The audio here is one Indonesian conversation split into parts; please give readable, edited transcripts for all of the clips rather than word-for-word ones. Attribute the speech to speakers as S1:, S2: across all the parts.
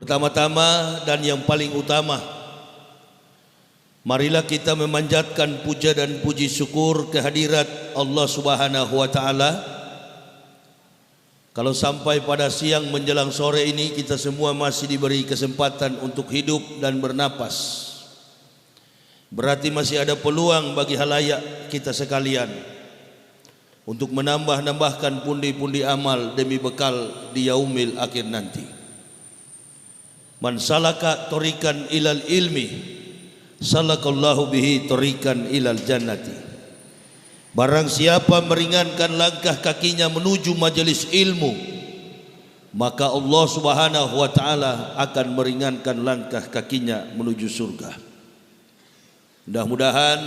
S1: Pertama-tama dan yang paling utama, marilah kita memanjatkan puja dan puji syukur kehadirat Allah Subhanahu wa taala. Kalau sampai pada siang menjelang sore ini kita semua masih diberi kesempatan untuk hidup dan bernapas, berarti masih ada peluang bagi halayak kita sekalian untuk menambahkan pundi-pundi amal demi bekal di yaumil akhir nanti. Man salaka tariqan ilal ilmi salakallahu bihi tariqan ilal jannati. Barang siapa meringankan langkah kakinya menuju majelis ilmu, maka Allah Subhanahu wa taala akan meringankan langkah kakinya menuju surga. Mudah-mudahan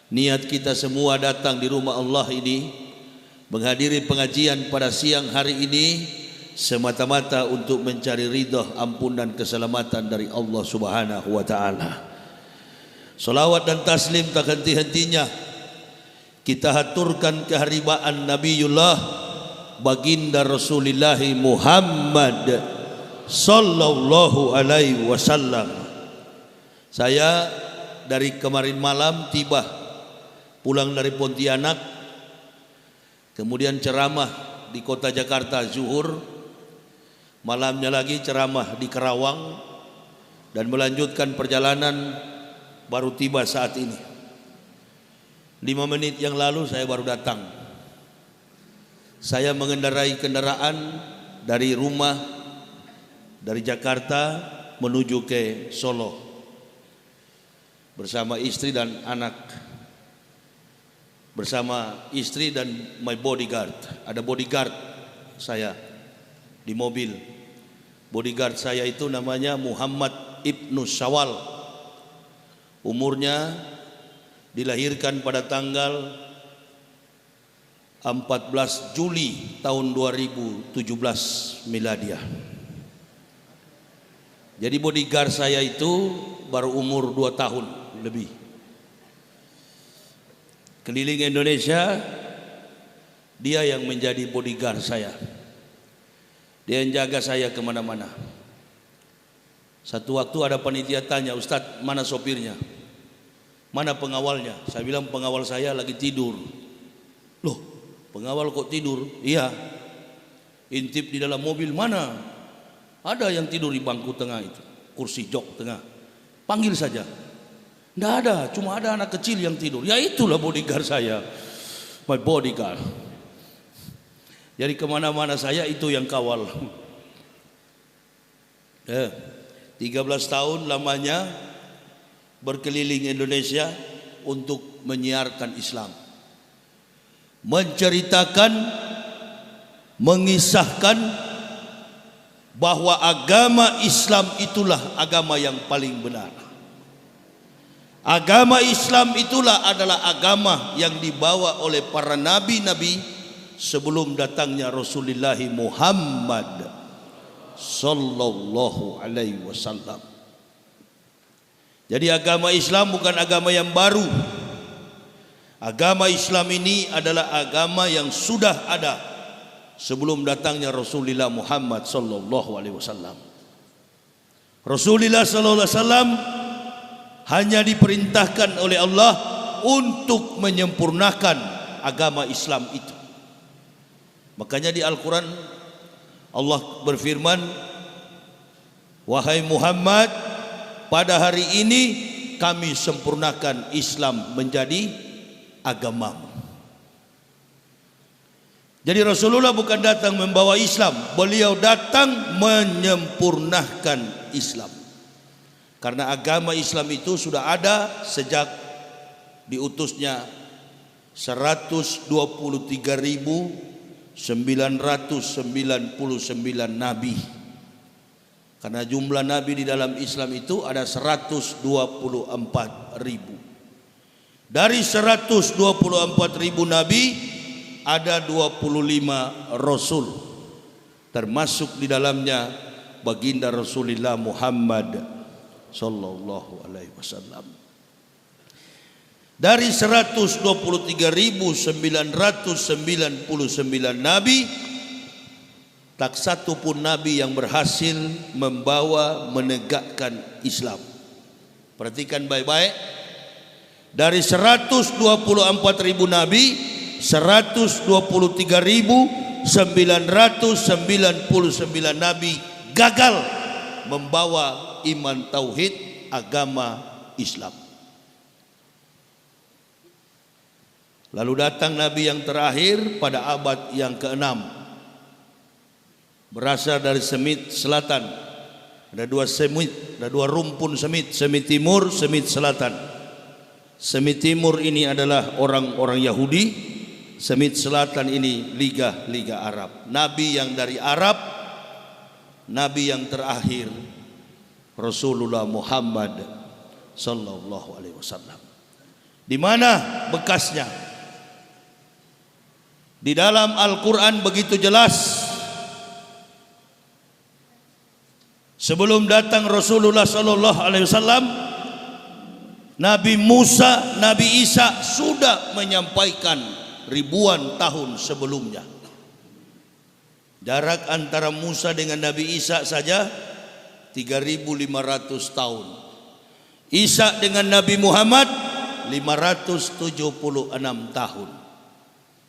S1: niat kita semua datang di rumah Allah ini, menghadiri pengajian pada siang hari ini semata-mata untuk mencari ridha, ampun dan keselamatan dari Allah Subhanahu wa taala. Salawat dan taslim tak henti-hentinya kita haturkan keharibaan Nabiullah baginda Rasulullah Muhammad sallallahu alaihi wasallam. Saya dari kemarin malam tiba pulang dari Pontianak, kemudian ceramah di kota Jakarta zuhur, malamnya lagi ceramah di Karawang, dan melanjutkan perjalanan baru tiba saat ini. 5 menit yang lalu saya baru datang. Saya mengendarai kendaraan dari rumah, dari Jakarta menuju ke Solo bersama istri dan anak, bersama istri dan my bodyguard. Ada bodyguard saya di mobil. Bodyguard saya itu namanya Muhammad Ibnu Syawal. Umurnya dilahirkan pada tanggal 14 Juli tahun 2017 miladiah. Jadi bodyguard saya itu baru umur 2 tahun lebih. Keliling Indonesia, dia yang menjadi bodyguard saya. Dia yang jaga saya kemana-mana. Satu waktu ada panitia tanya, "Ustadz, mana sopirnya? Mana pengawalnya?" Saya bilang, "Pengawal saya lagi tidur." "Loh, pengawal kok tidur?" "Iya." "Intip di dalam mobil mana?" "Ada yang tidur di bangku tengah itu, kursi jok tengah." "Panggil saja." "Nggak ada, cuma ada anak kecil yang tidur." "Ya itulah bodyguard saya, my bodyguard." Jadi kemana-mana saya itu yang kawal. 13 tahun lamanya berkeliling Indonesia untuk menyiarkan Islam, menceritakan, mengisahkan bahwa agama Islam itulah agama yang paling benar. Agama Islam itulah adalah agama yang dibawa oleh para nabi-nabi sebelum datangnya Rasulullah Muhammad sallallahu alaihi wasallam. Jadi agama Islam bukan agama yang baru. Agama Islam ini adalah agama yang sudah ada sebelum datangnya Rasulullah Muhammad sallallahu alaihi wasallam. Rasulullah sallallahu alaihi wasallam hanya diperintahkan oleh Allah untuk menyempurnakan agama Islam itu. Makanya di Al-Quran Allah berfirman, "Wahai Muhammad, pada hari ini kami sempurnakan Islam menjadi agamamu." Jadi Rasulullah bukan datang membawa Islam, beliau datang menyempurnakan Islam. Karena agama Islam itu sudah ada sejak diutusnya 123.999 nabi. Karena jumlah nabi di dalam Islam itu ada 124.000. Dari 124.000 nabi ada 25 rasul, termasuk di dalamnya baginda Rasulullah Muhammad sallallahu alaihi wasallam. Dari 123.999 nabi Tak satu pun nabi yang berhasil membawa menegakkan Islam. Perhatikan baik-baik. Dari 124.000 nabi, 123.999 nabi gagal membawa iman tauhid agama Islam. Lalu datang nabi yang terakhir pada abad yang ke-6, berasal dari Semit Selatan. Ada dua semit, ada dua rumpun semit, semit timur, semit selatan. Semit timur ini adalah orang-orang Yahudi, semit selatan ini liga-liga Arab. Nabi yang dari Arab, nabi yang terakhir Rasulullah Muhammad sallallahu alaihi wasallam. Di mana bekasnya? Di dalam Al-Quran begitu jelas. Sebelum datang Rasulullah sallallahu alaihi wasallam, Nabi Musa, Nabi Isa sudah menyampaikan ribuan tahun sebelumnya. Jarak antara Musa dengan Nabi Isa saja 3.500 tahun. Isa dengan Nabi Muhammad 576 tahun.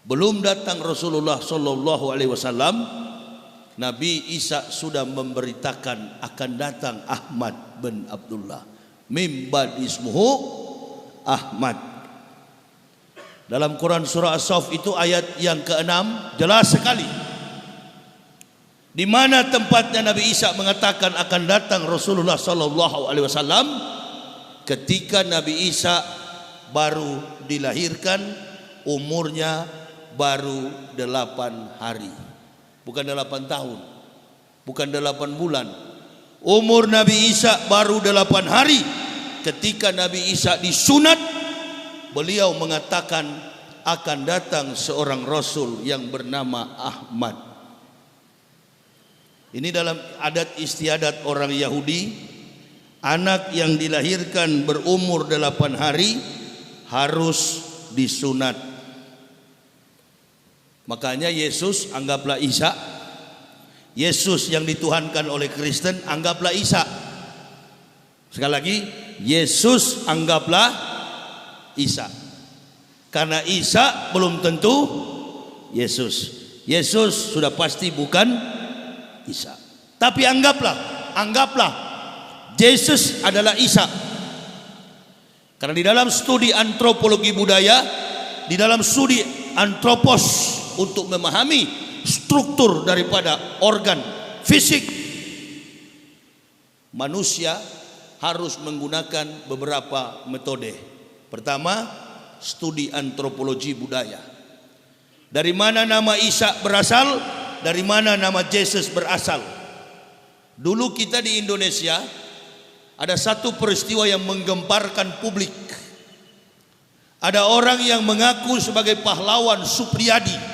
S1: Belum datang Rasulullah sallallahu alaihi wasallam, Nabi Isa sudah memberitakan akan datang Ahmad bin Abdullah. Mimban ismuhu Ahmad. Dalam Quran surah As-Saff itu ayat yang ke-6 jelas sekali. Di mana tempatnya Nabi Isa mengatakan akan datang Rasulullah sallallahu alaihi wasallam? Ketika Nabi Isa baru dilahirkan, umurnya baru 8 hari. Bukan 8 tahun, bukan 8 bulan. Umur Nabi Isa baru 8 hari. Ketika Nabi Isa disunat, beliau mengatakan akan datang seorang Rasul yang bernama Ahmad. Ini dalam adat istiadat orang Yahudi, anak yang dilahirkan berumur 8 hari harus disunat. Makanya Yesus anggaplah Isa. Yesus yang dituhankan oleh Kristen anggaplah Isa. Sekali lagi, Yesus anggaplah Isa. Karena Isa belum tentu Yesus. Yesus sudah pasti bukan Isa. Tapi anggaplah Yesus adalah Isa. Karena di dalam studi antropologi budaya, di dalam studi antropos untuk memahami struktur daripada organ fisik manusia, harus menggunakan beberapa metode. Pertama, studi antropologi budaya. Dari mana nama Isa berasal? Dari mana nama Yesus berasal? Dulu kita di Indonesia ada satu peristiwa yang menggemparkan publik. Ada orang yang mengaku sebagai pahlawan Supriyadi.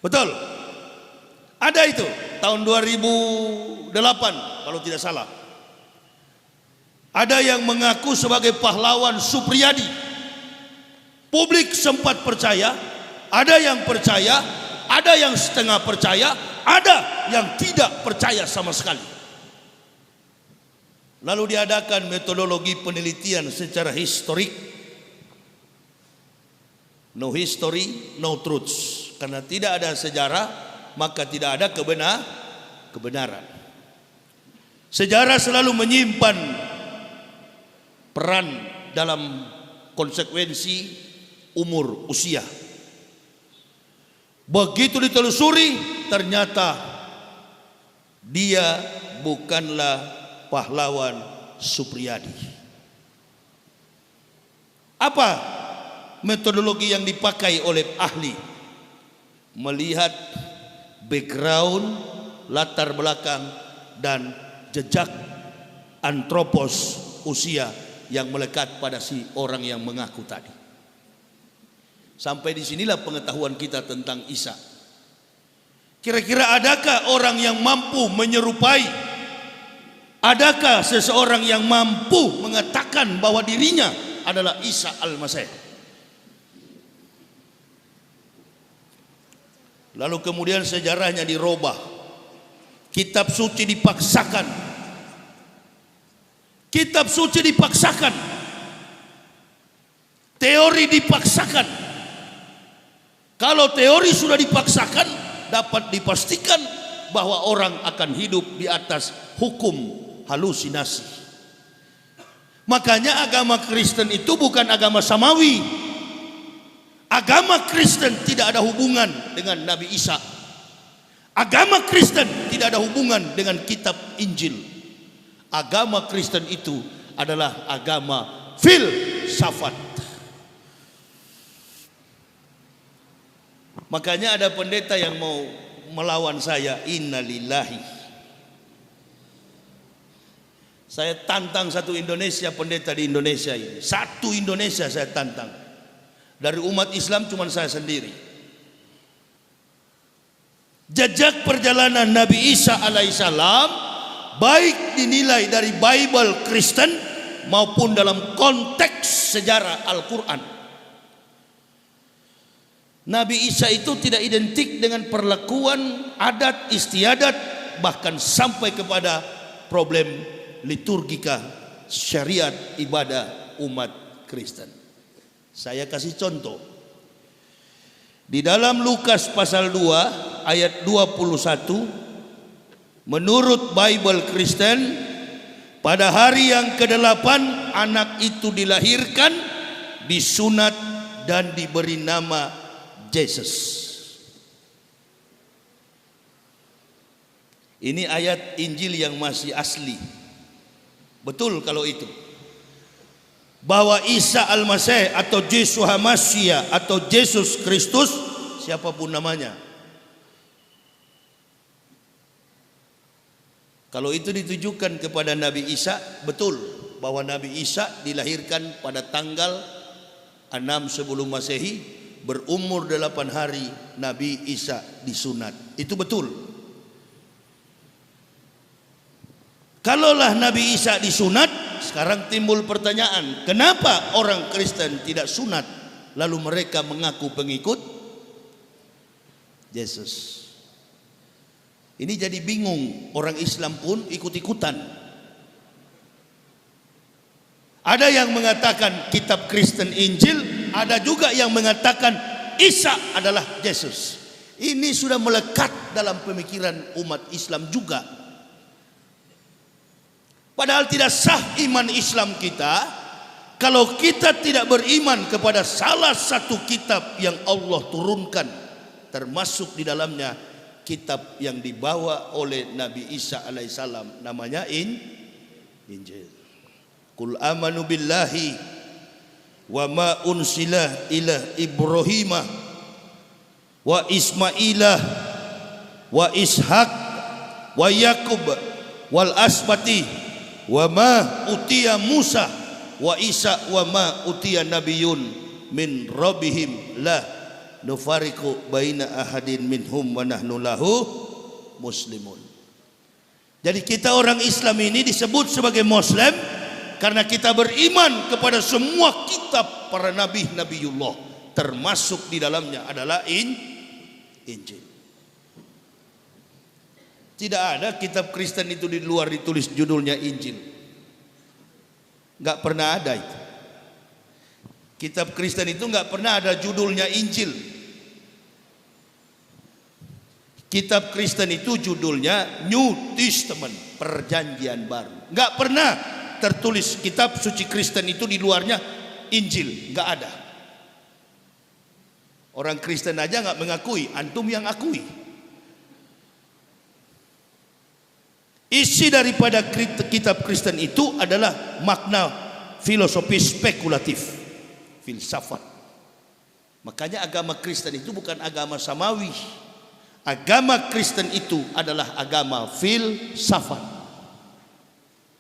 S1: Betul? Ada itu tahun 2008 kalau tidak salah. Ada yang mengaku sebagai pahlawan Supriyadi. Publik sempat percaya, ada yang percaya, ada yang setengah percaya, ada yang tidak percaya sama sekali. Lalu diadakan metodologi penelitian secara historik. No history, no truths. Karena tidak ada sejarah, maka tidak ada kebenaran. Sejarah selalu menyimpan peran dalam konsekuensi umur, usia. Begitu ditelusuri, ternyata dia bukanlah pahlawan Supriyadi. Apa metodologi yang dipakai oleh ahli? Melihat background, latar belakang, dan jejak antropos usia yang melekat pada si orang yang mengaku tadi. Sampai disinilah pengetahuan kita tentang Isa. Kira-kira adakah orang yang mampu menyerupai? Adakah seseorang yang mampu mengatakan bahwa dirinya adalah Isa Al-Masih? Lalu kemudian sejarahnya dirubah. Kitab suci dipaksakan. Kitab suci dipaksakan. Teori dipaksakan. Kalau teori sudah dipaksakan, dapat dipastikan bahwa orang akan hidup di atas hukum halusinasi. Makanya agama Kristen itu bukan agama samawi. Agama Kristen tidak ada hubungan dengan Nabi Isa. Agama Kristen tidak ada hubungan dengan kitab Injil. Agama Kristen itu adalah agama filsafat. Makanya ada pendeta yang mau melawan saya, innalillahi. Saya tantang satu Indonesia, pendeta di Indonesia ini. Satu Indonesia saya tantang. Dari umat Islam cuma saya sendiri. Jejak perjalanan Nabi Isa alaihissalam baik dinilai dari Bible Kristen maupun dalam konteks sejarah Al-Quran. Nabi Isa itu tidak identik dengan perlakuan adat istiadat, bahkan sampai kepada problem liturgika syariat ibadah umat Kristen. Saya kasih contoh. Di dalam Lukas pasal 2 ayat 21, menurut Bible Kristen, pada hari yang ke-8 anak itu dilahirkan, disunat dan diberi nama Yesus. Ini ayat Injil yang masih asli. Betul kalau itu. Bahwa Isa Al-Masih atau Yesus Hamasya atau Yesus Kristus, siapapun namanya, kalau itu ditujukan kepada Nabi Isa, betul bahwa Nabi Isa dilahirkan pada tanggal 6 sebelum Masehi, berumur 8 hari Nabi Isa disunat. Itu betul. Kalaulah Nabi Isa disunat, sekarang timbul pertanyaan, kenapa orang Kristen tidak sunat lalu mereka mengaku pengikut Yesus? Ini jadi bingung, orang Islam pun ikut-ikutan. Ada yang mengatakan kitab Kristen Injil, ada juga yang mengatakan Isa adalah Yesus. Ini sudah melekat dalam pemikiran umat Islam juga. Padahal tidak sah iman Islam kita kalau kita tidak beriman kepada salah satu kitab yang Allah turunkan, termasuk di dalamnya kitab yang dibawa oleh Nabi Isa alaihissalam, namanya Injil. Qul amanu billahi wa ma unsila ila Ibrahimah wa Ismailah wa Ishak wa Yakub wal asbati wa ma utiya Musa wa Isa wa ma utiya nabiyun min rabbihim la nufariqu baina ahadin minhum wa nahnu lahu muslimun. Jadi kita orang Islam ini disebut sebagai Muslim karena kita beriman kepada semua kitab para nabi nabiullah, termasuk di dalamnya adalah Injil. Tidak ada kitab Kristen itu di luar ditulis judulnya Injil. Enggak pernah ada itu. Kitab Kristen itu enggak pernah ada judulnya Injil. Kitab Kristen itu judulnya New Testament, perjanjian baru. Enggak pernah tertulis kitab suci Kristen itu di luarnya Injil, enggak ada. Orang Kristen aja enggak mengakui, antum yang akui. Isi daripada kitab Kristen itu adalah makna filosofi spekulatif, filsafat. Makanya agama Kristen itu bukan agama samawi. Agama Kristen itu adalah agama filsafat.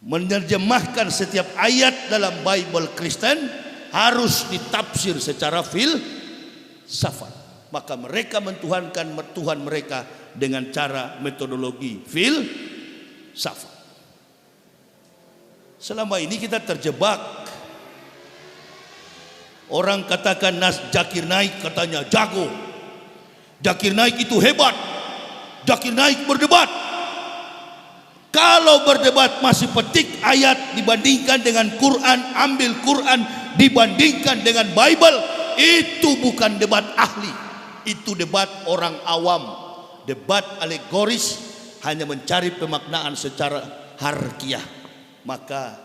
S1: Menerjemahkan setiap ayat dalam Bible Kristen harus ditafsir secara filsafat. Maka mereka mentuhankan Tuhan mereka dengan cara metodologi filsafat. Selama ini kita terjebak. Orang katakan Nas Zakir Naik katanya jago. Zakir Naik itu hebat. Zakir Naik berdebat. Kalau berdebat masih petik ayat dibandingkan dengan Quran, ambil Quran dibandingkan dengan Bible, itu bukan debat ahli, itu debat orang awam, debat alegoris, hanya mencari pemaknaan secara harfiah. Maka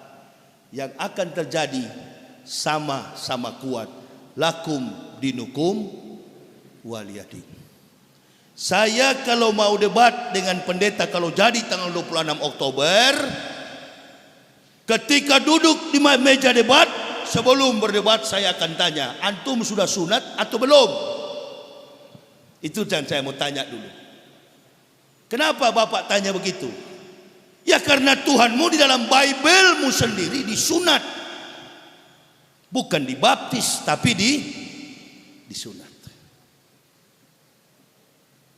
S1: yang akan terjadi sama-sama kuat. Lakum dinukum waliyadin. Saya kalau mau debat dengan pendeta, kalau jadi tanggal 26 Oktober, ketika duduk di meja debat, sebelum berdebat saya akan tanya, antum sudah sunat atau belum? Itu yang saya mau tanya dulu. Kenapa Bapak tanya begitu? Ya karena Tuhanmu di dalam Bible-mu sendiri disunat. Bukan dibaptis, tapi disunat.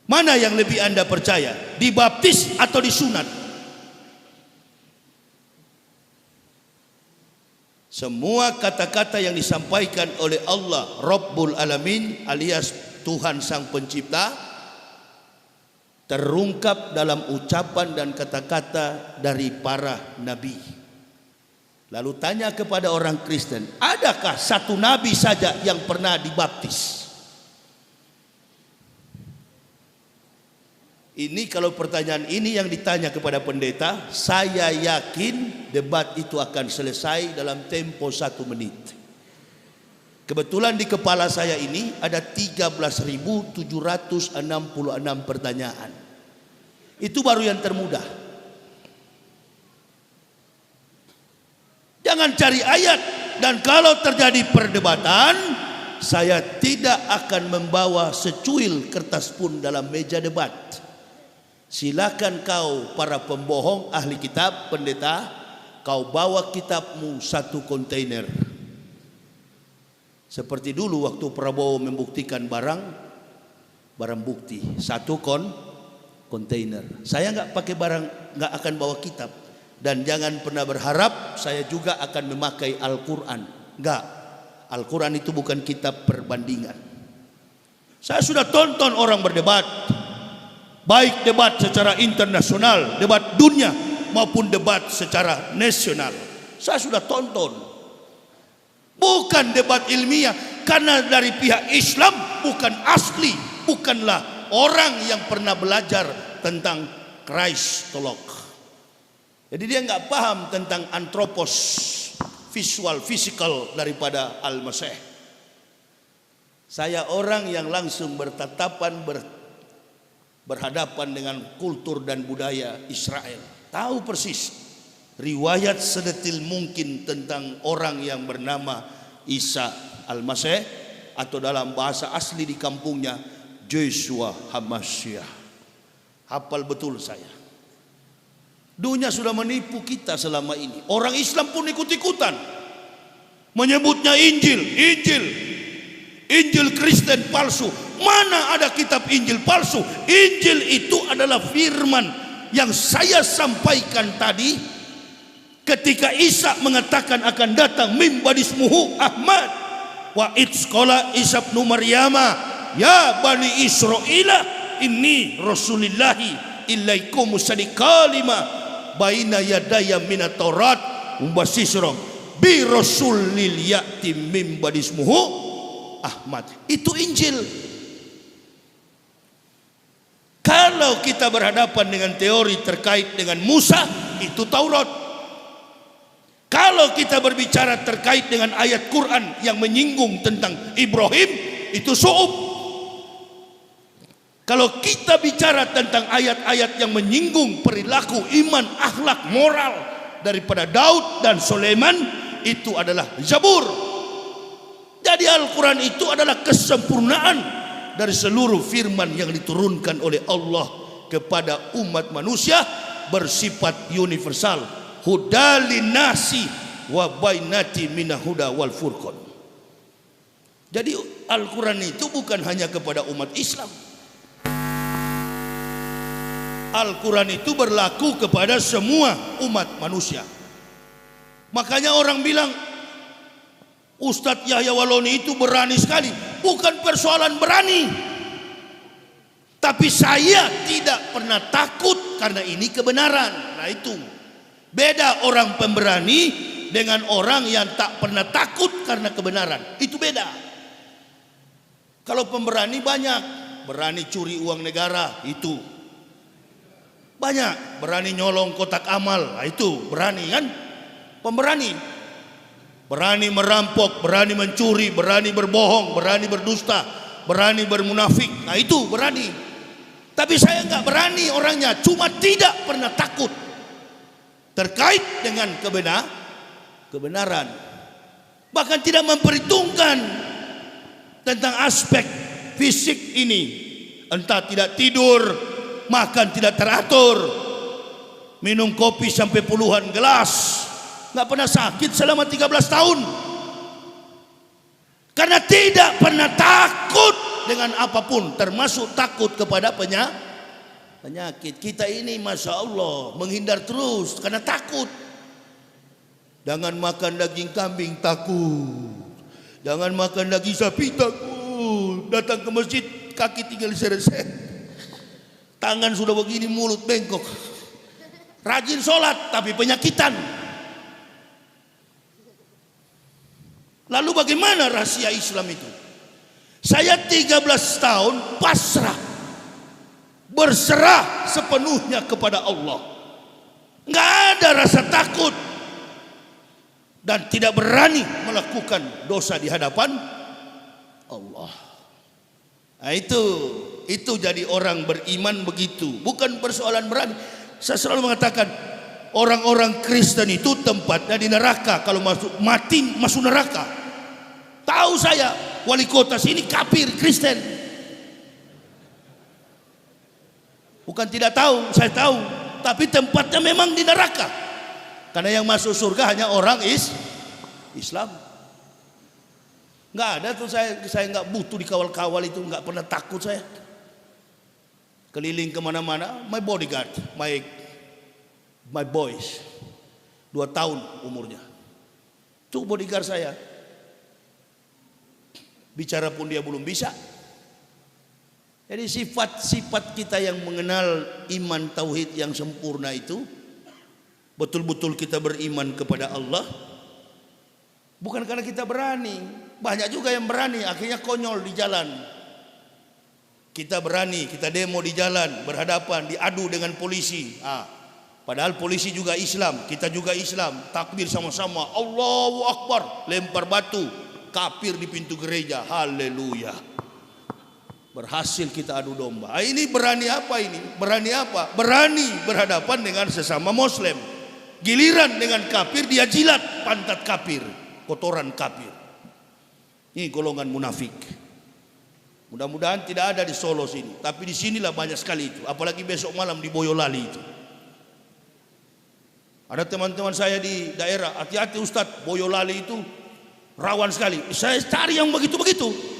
S1: Mana yang lebih Anda percaya? Dibaptis atau disunat? Semua kata-kata yang disampaikan oleh Allah Rabbul Alamin alias Tuhan Sang Pencipta terungkap dalam ucapan dan kata-kata dari para nabi. Lalu tanya kepada orang Kristen, adakah satu nabi saja yang pernah dibaptis? Ini kalau pertanyaan ini yang ditanya kepada pendeta, saya yakin debat itu akan selesai dalam tempo 1 menit. Kebetulan di kepala saya ini ada 13.766 pertanyaan. Itu baru yang termudah. Jangan cari ayat. Dan kalau terjadi perdebatan, saya tidak akan membawa secuil kertas pun dalam meja debat. Silakan kau para pembohong, ahli kitab, pendeta, kau bawa kitabmu 1 kontainer. Seperti dulu waktu Prabowo membuktikan barang bukti 1 kontainer. Saya nggak pakai barang, nggak akan bawa kitab. Dan jangan pernah berharap saya juga akan memakai Al-Quran. Enggak, Al-Quran itu bukan kitab perbandingan. Saya sudah tonton orang berdebat, baik debat secara internasional, debat dunia, maupun debat secara nasional. Saya sudah tonton. Bukan debat ilmiah, karena dari pihak Islam bukan asli, bukanlah orang yang pernah belajar tentang Kristolog. Jadi dia nggak paham tentang antropos, visual, physical daripada Al-Masih. Saya orang yang langsung bertatapan, berhadapan dengan kultur dan budaya Israel. Tahu persis riwayat sedetil mungkin tentang orang yang bernama Isa Al-Masih, atau dalam bahasa asli di kampungnya Joshua Hamashiach. Hafal betul saya. Dunia sudah menipu kita selama ini. Orang Islam pun ikut-ikutan menyebutnya Injil Kristen palsu. Mana ada kitab Injil palsu? Injil itu adalah firman yang saya sampaikan tadi ketika Isa mengatakan akan datang mim badismuhu Ahmad wa itsqala Isa bin Maryama ya bani Israila inni rasulillahi ilaikum musaddiqalima baina yadaya minat Taurat umbasisrom bi rasulil ya'ti mim badismuhu Ahmad. Itu Injil. Kalau kita berhadapan dengan teori terkait dengan Musa, itu Taurat. Kalau kita berbicara terkait dengan ayat Quran yang menyinggung tentang Ibrahim, itu Su'ub. Kalau kita bicara tentang ayat-ayat yang menyinggung perilaku, iman, akhlak, moral daripada Daud dan Sulaiman, itu adalah Zabur. Jadi Al-Quran itu adalah kesempurnaan dari seluruh firman yang diturunkan oleh Allah kepada umat manusia, bersifat universal. Hudalin nasi wa bainati minal huda wal furqan. Jadi Al-Quran itu bukan hanya kepada umat Islam. Al-Quran itu berlaku kepada semua umat manusia. Makanya orang bilang Ustadz Yahya Waloni itu berani sekali. Bukan persoalan berani, Tapi saya tidak pernah takut karena ini kebenaran. Nah itu beda orang pemberani dengan orang yang tak pernah takut karena kebenaran. Itu beda. Kalau pemberani banyak, berani curi uang negara, itu banyak, berani nyolong kotak amal, nah itu berani kan? Pemberani. Berani merampok, berani mencuri, berani berbohong, berani berdusta, berani bermunafik. Nah itu berani. Tapi saya nggak berani orangnya, cuma tidak pernah takut terkait dengan kebenaran. Bahkan tidak memperhitungkan tentang aspek fisik ini. Entah tidak tidur, makan tidak teratur, minum kopi sampai puluhan gelas, nggak pernah sakit selama 13 tahun. Karena tidak pernah takut dengan apapun, termasuk takut kepada penyakit. Kita ini Masya Allah menghindar terus karena takut. Jangan makan daging kambing, takut. Jangan makan daging sapi, takut. Datang ke masjid, kaki tinggal diseret-seret, tangan sudah begini, mulut bengkok. Rajin sholat tapi penyakitan. Lalu bagaimana rahasia Islam itu? Saya 13 tahun pasrah, berserah sepenuhnya kepada Allah. Nggak ada rasa takut dan tidak berani melakukan dosa di hadapan Allah. Nah itu jadi orang beriman begitu. Bukan persoalan berani. Saya selalu mengatakan orang-orang Kristen itu tempatnya di neraka. Kalau mati masuk neraka. Tahu saya wali kota sini kafir Kristen. Bukan tidak tahu, saya tahu. Tapi tempatnya memang di neraka. Karena yang masuk surga hanya orang Islam. Nggak ada tuh, saya nggak butuh dikawal-kawal itu, nggak pernah takut saya. Keliling kemana-mana, my bodyguard, my boys, 2 tahun umurnya. Itu bodyguard saya. Bicara pun dia belum bisa. Jadi sifat-sifat kita yang mengenal iman tauhid yang sempurna itu, betul-betul kita beriman kepada Allah. Bukan karena kita berani. Banyak juga yang berani, akhirnya konyol di jalan. Kita berani, kita demo di jalan, berhadapan, diadu dengan polisi. Padahal polisi juga Islam, kita juga Islam. Takbir sama-sama, Allahu Akbar, lempar batu, kafir di pintu gereja. Haleluya. Berhasil kita adu domba. Ini berani apa ini? Berani apa? Berani berhadapan dengan sesama Muslim. Giliran dengan kafir dia jilat pantat kafir, kotoran kafir. Ini golongan munafik. Mudah-mudahan tidak ada di Solo sini, tapi di sinilah banyak sekali itu. Apalagi besok malam di Boyolali itu. Ada teman-teman saya di daerah, hati-hati Ustadz, Boyolali itu rawan sekali. Saya cari yang begitu-begitu.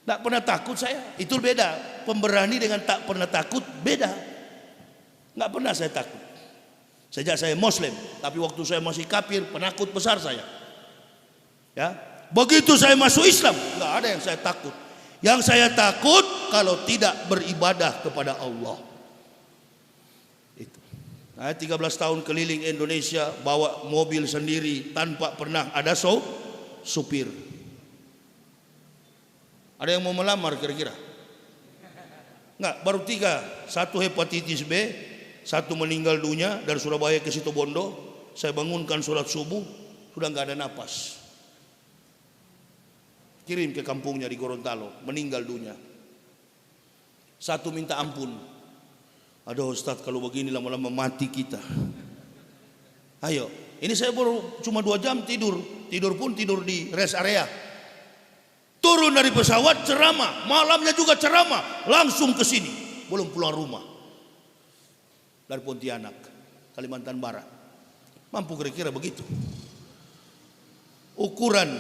S1: Tak pernah takut saya. Itu beda. Pemberani dengan tak pernah takut beda. Nggak pernah saya takut. Sejak saya Muslim, tapi waktu saya masih kafir, penakut besar saya. Ya, begitu saya masuk Islam, nggak ada yang saya takut. Yang saya takut kalau tidak beribadah kepada Allah. Itu. Saya 13 tahun keliling Indonesia, bawa mobil sendiri tanpa pernah ada supir. Ada yang mau melamar kira-kira? Enggak, baru 3. 1 hepatitis B, 1 meninggal dunia dari Surabaya ke Situbondo. Saya bangunkan sholat subuh, sudah nggak ada napas. Kirim ke kampungnya di Gorontalo, meninggal dunia. 1 minta ampun. Aduh Ustadz, kalau begini lama-lama mati kita. Ayo, ini saya baru cuma 2 jam tidur. Tidur pun tidur di rest area. Turun dari pesawat ceramah, malamnya juga ceramah, langsung ke sini, belum pulang rumah. Dari Pontianak, Kalimantan Barat. Mampu kira-kira begitu. Ukuran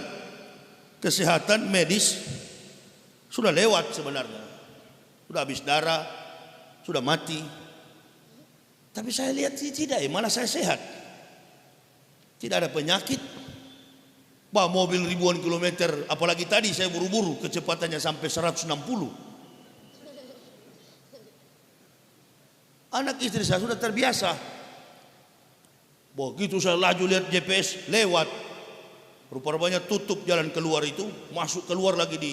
S1: kesehatan medis sudah lewat sebenarnya. Sudah habis darah, sudah mati. Tapi saya lihat tidak, malah saya sehat. Tidak ada penyakit. Bah, mobil ribuan kilometer, apalagi tadi saya buru-buru kecepatannya sampai 160. Anak istri saya sudah terbiasa. Begitu saya laju lihat GPS lewat, rupanya tutup jalan keluar itu, masuk keluar lagi di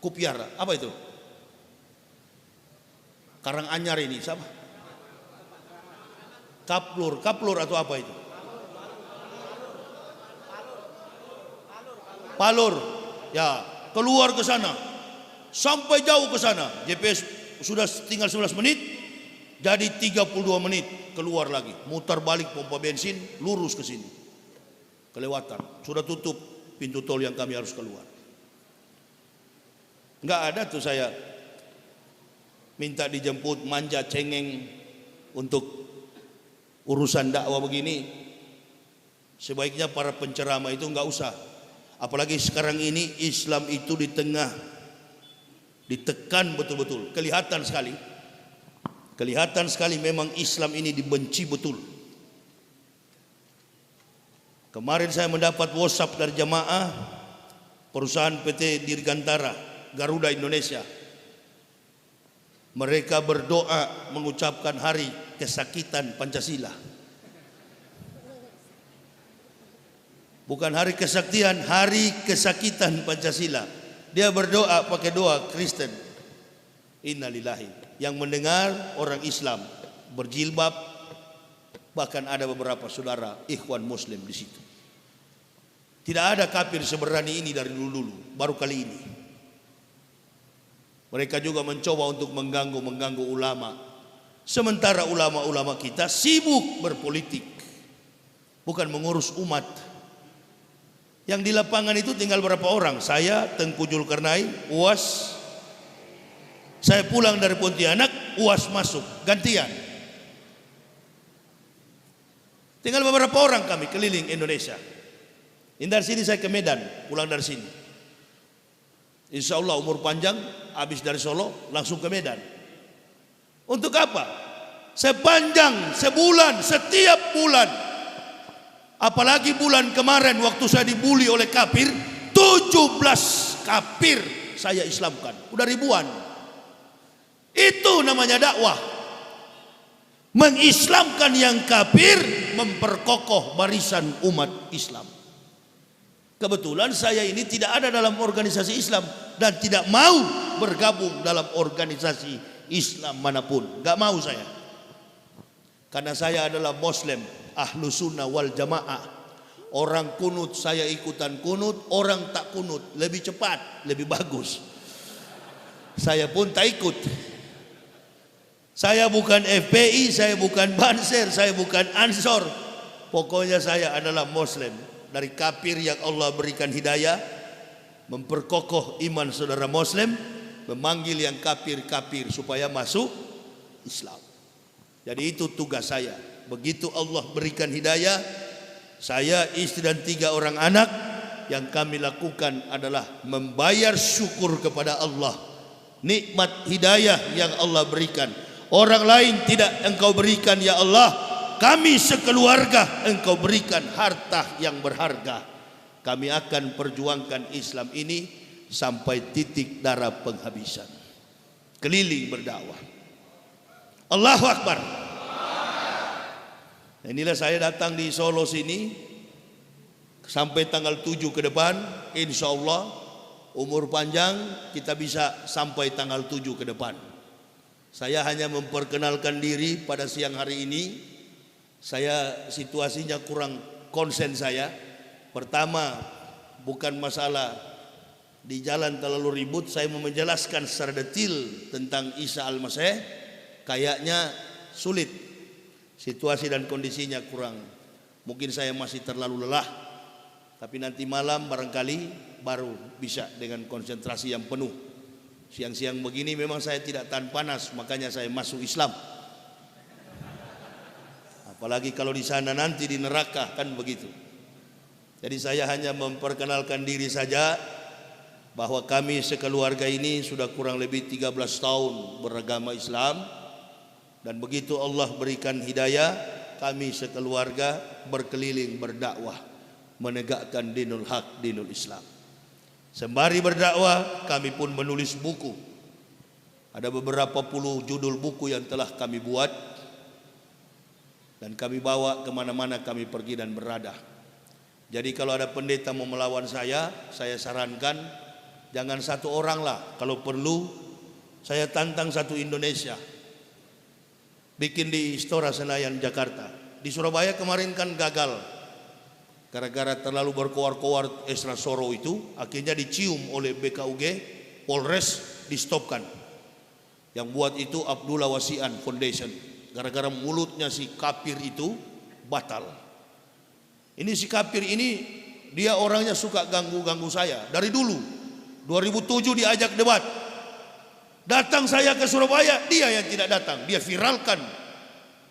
S1: Kupiara, apa itu? Karanganyar ini, siapa? Kaplur atau apa itu? Palur, ya, keluar ke sana, sampai jauh ke sana. GPS sudah tinggal 11 menit, jadi 32 menit keluar lagi, mutar balik pompa bensin, lurus ke sini, kelewatan. Sudah tutup pintu tol yang kami harus keluar. Enggak ada tuh saya minta dijemput, manja cengeng untuk urusan dakwah begini. Sebaiknya para penceramah itu enggak usah. Apalagi sekarang ini Islam itu di tengah ditekan betul-betul. Kelihatan sekali memang Islam ini dibenci betul. Kemarin saya mendapat WhatsApp dari jamaah perusahaan PT Dirgantara Garuda Indonesia. Mereka berdoa mengucapkan hari kesakitan Pancasila. Bukan hari kesaktian, hari kesakitan Pancasila. Dia berdoa pakai doa Kristen. Innalillahi. Yang mendengar orang Islam berjilbab, bahkan ada beberapa saudara ikhwan muslim di situ. Tidak ada kafir seberani ini dari dulu-dulu, baru kali ini. Mereka juga mencoba untuk mengganggu ulama. Sementara ulama-ulama kita sibuk berpolitik, bukan mengurus umat. Yang di lapangan itu tinggal berapa orang? Saya, Tengku Zulkarnain, UAS. Saya pulang dari Pontianak, UAS masuk, gantian. Tinggal beberapa orang kami keliling Indonesia. Ini dari sini saya ke Medan, pulang dari sini. Insya Allah umur panjang, habis dari Solo langsung ke Medan. Untuk apa? Sepanjang sebulan, setiap bulan. Apalagi bulan kemarin waktu saya dibully oleh kafir, 17 kafir saya Islamkan. Udah ribuan. Itu namanya dakwah. Mengislamkan yang kafir, memperkokoh barisan umat Islam. Kebetulan saya ini tidak ada dalam organisasi Islam dan tidak mau bergabung dalam organisasi Islam manapun. Gak mau saya. Karena saya adalah Muslim, ahlu sunnah wal jamaah. Orang kunut saya ikutan kunut, orang tak kunut lebih cepat, lebih bagus. Saya pun tak ikut. Saya bukan FPI, saya bukan Banser, saya bukan Ansor. Pokoknya saya adalah Muslim. Dari kafir yang Allah berikan hidayah, memperkokoh iman saudara Muslim, memanggil yang kafir-kafir supaya masuk Islam. Jadi itu tugas saya. Begitu Allah berikan hidayah, saya, istri dan 3 orang anak, yang kami lakukan adalah membayar syukur kepada Allah. Nikmat hidayah yang Allah berikan, orang lain tidak Engkau berikan ya Allah. Kami sekeluarga Engkau berikan harta yang berharga. Kami akan perjuangkan Islam ini sampai titik darah penghabisan. Keliling berdakwah. Allahu Akbar. Inilah saya datang di Solo sini sampai tanggal 7 ke depan. Insya Allah umur panjang kita bisa sampai tanggal 7 ke depan. Saya hanya memperkenalkan diri pada siang hari ini. Saya situasinya kurang konsen saya. Pertama, bukan masalah di jalan terlalu ribut. Saya mau menjelaskan secara detail tentang Isa Al-Masih. Kayaknya sulit. Situasi dan kondisinya kurang. Mungkin saya masih terlalu lelah. Tapi nanti malam barangkali baru bisa dengan konsentrasi yang penuh. Siang-siang begini memang saya tidak tahan panas. Makanya saya masuk Islam. Apalagi kalau di sana nanti di neraka kan begitu. Jadi saya hanya memperkenalkan diri saja bahwa kami sekeluarga ini sudah kurang lebih 13 tahun beragama Islam. Dan begitu Allah berikan hidayah, kami sekeluarga berkeliling berdakwah menegakkan dinul haq, dinul Islam. Sembari berdakwah kami pun menulis buku. Ada beberapa puluh judul buku yang telah kami buat dan kami bawa kemana-mana kami pergi dan berada. Jadi kalau ada pendeta mau melawan saya sarankan jangan satu orang lah. Kalau perlu saya tantang satu Indonesia, bikin di Istora Senayan Jakarta. Di Surabaya kemarin kan gagal gara-gara terlalu berkoar-koar Esra Soro itu, akhirnya dicium oleh BKUG, Polres, distopkan. Yang buat itu Abdullah Wasian Foundation. Gara-gara mulutnya si kafir itu batal. Ini si kafir ini dia orangnya suka ganggu-ganggu saya dari dulu. 2007 diajak debat. Datang saya ke Surabaya, dia yang tidak datang. Dia viralkan.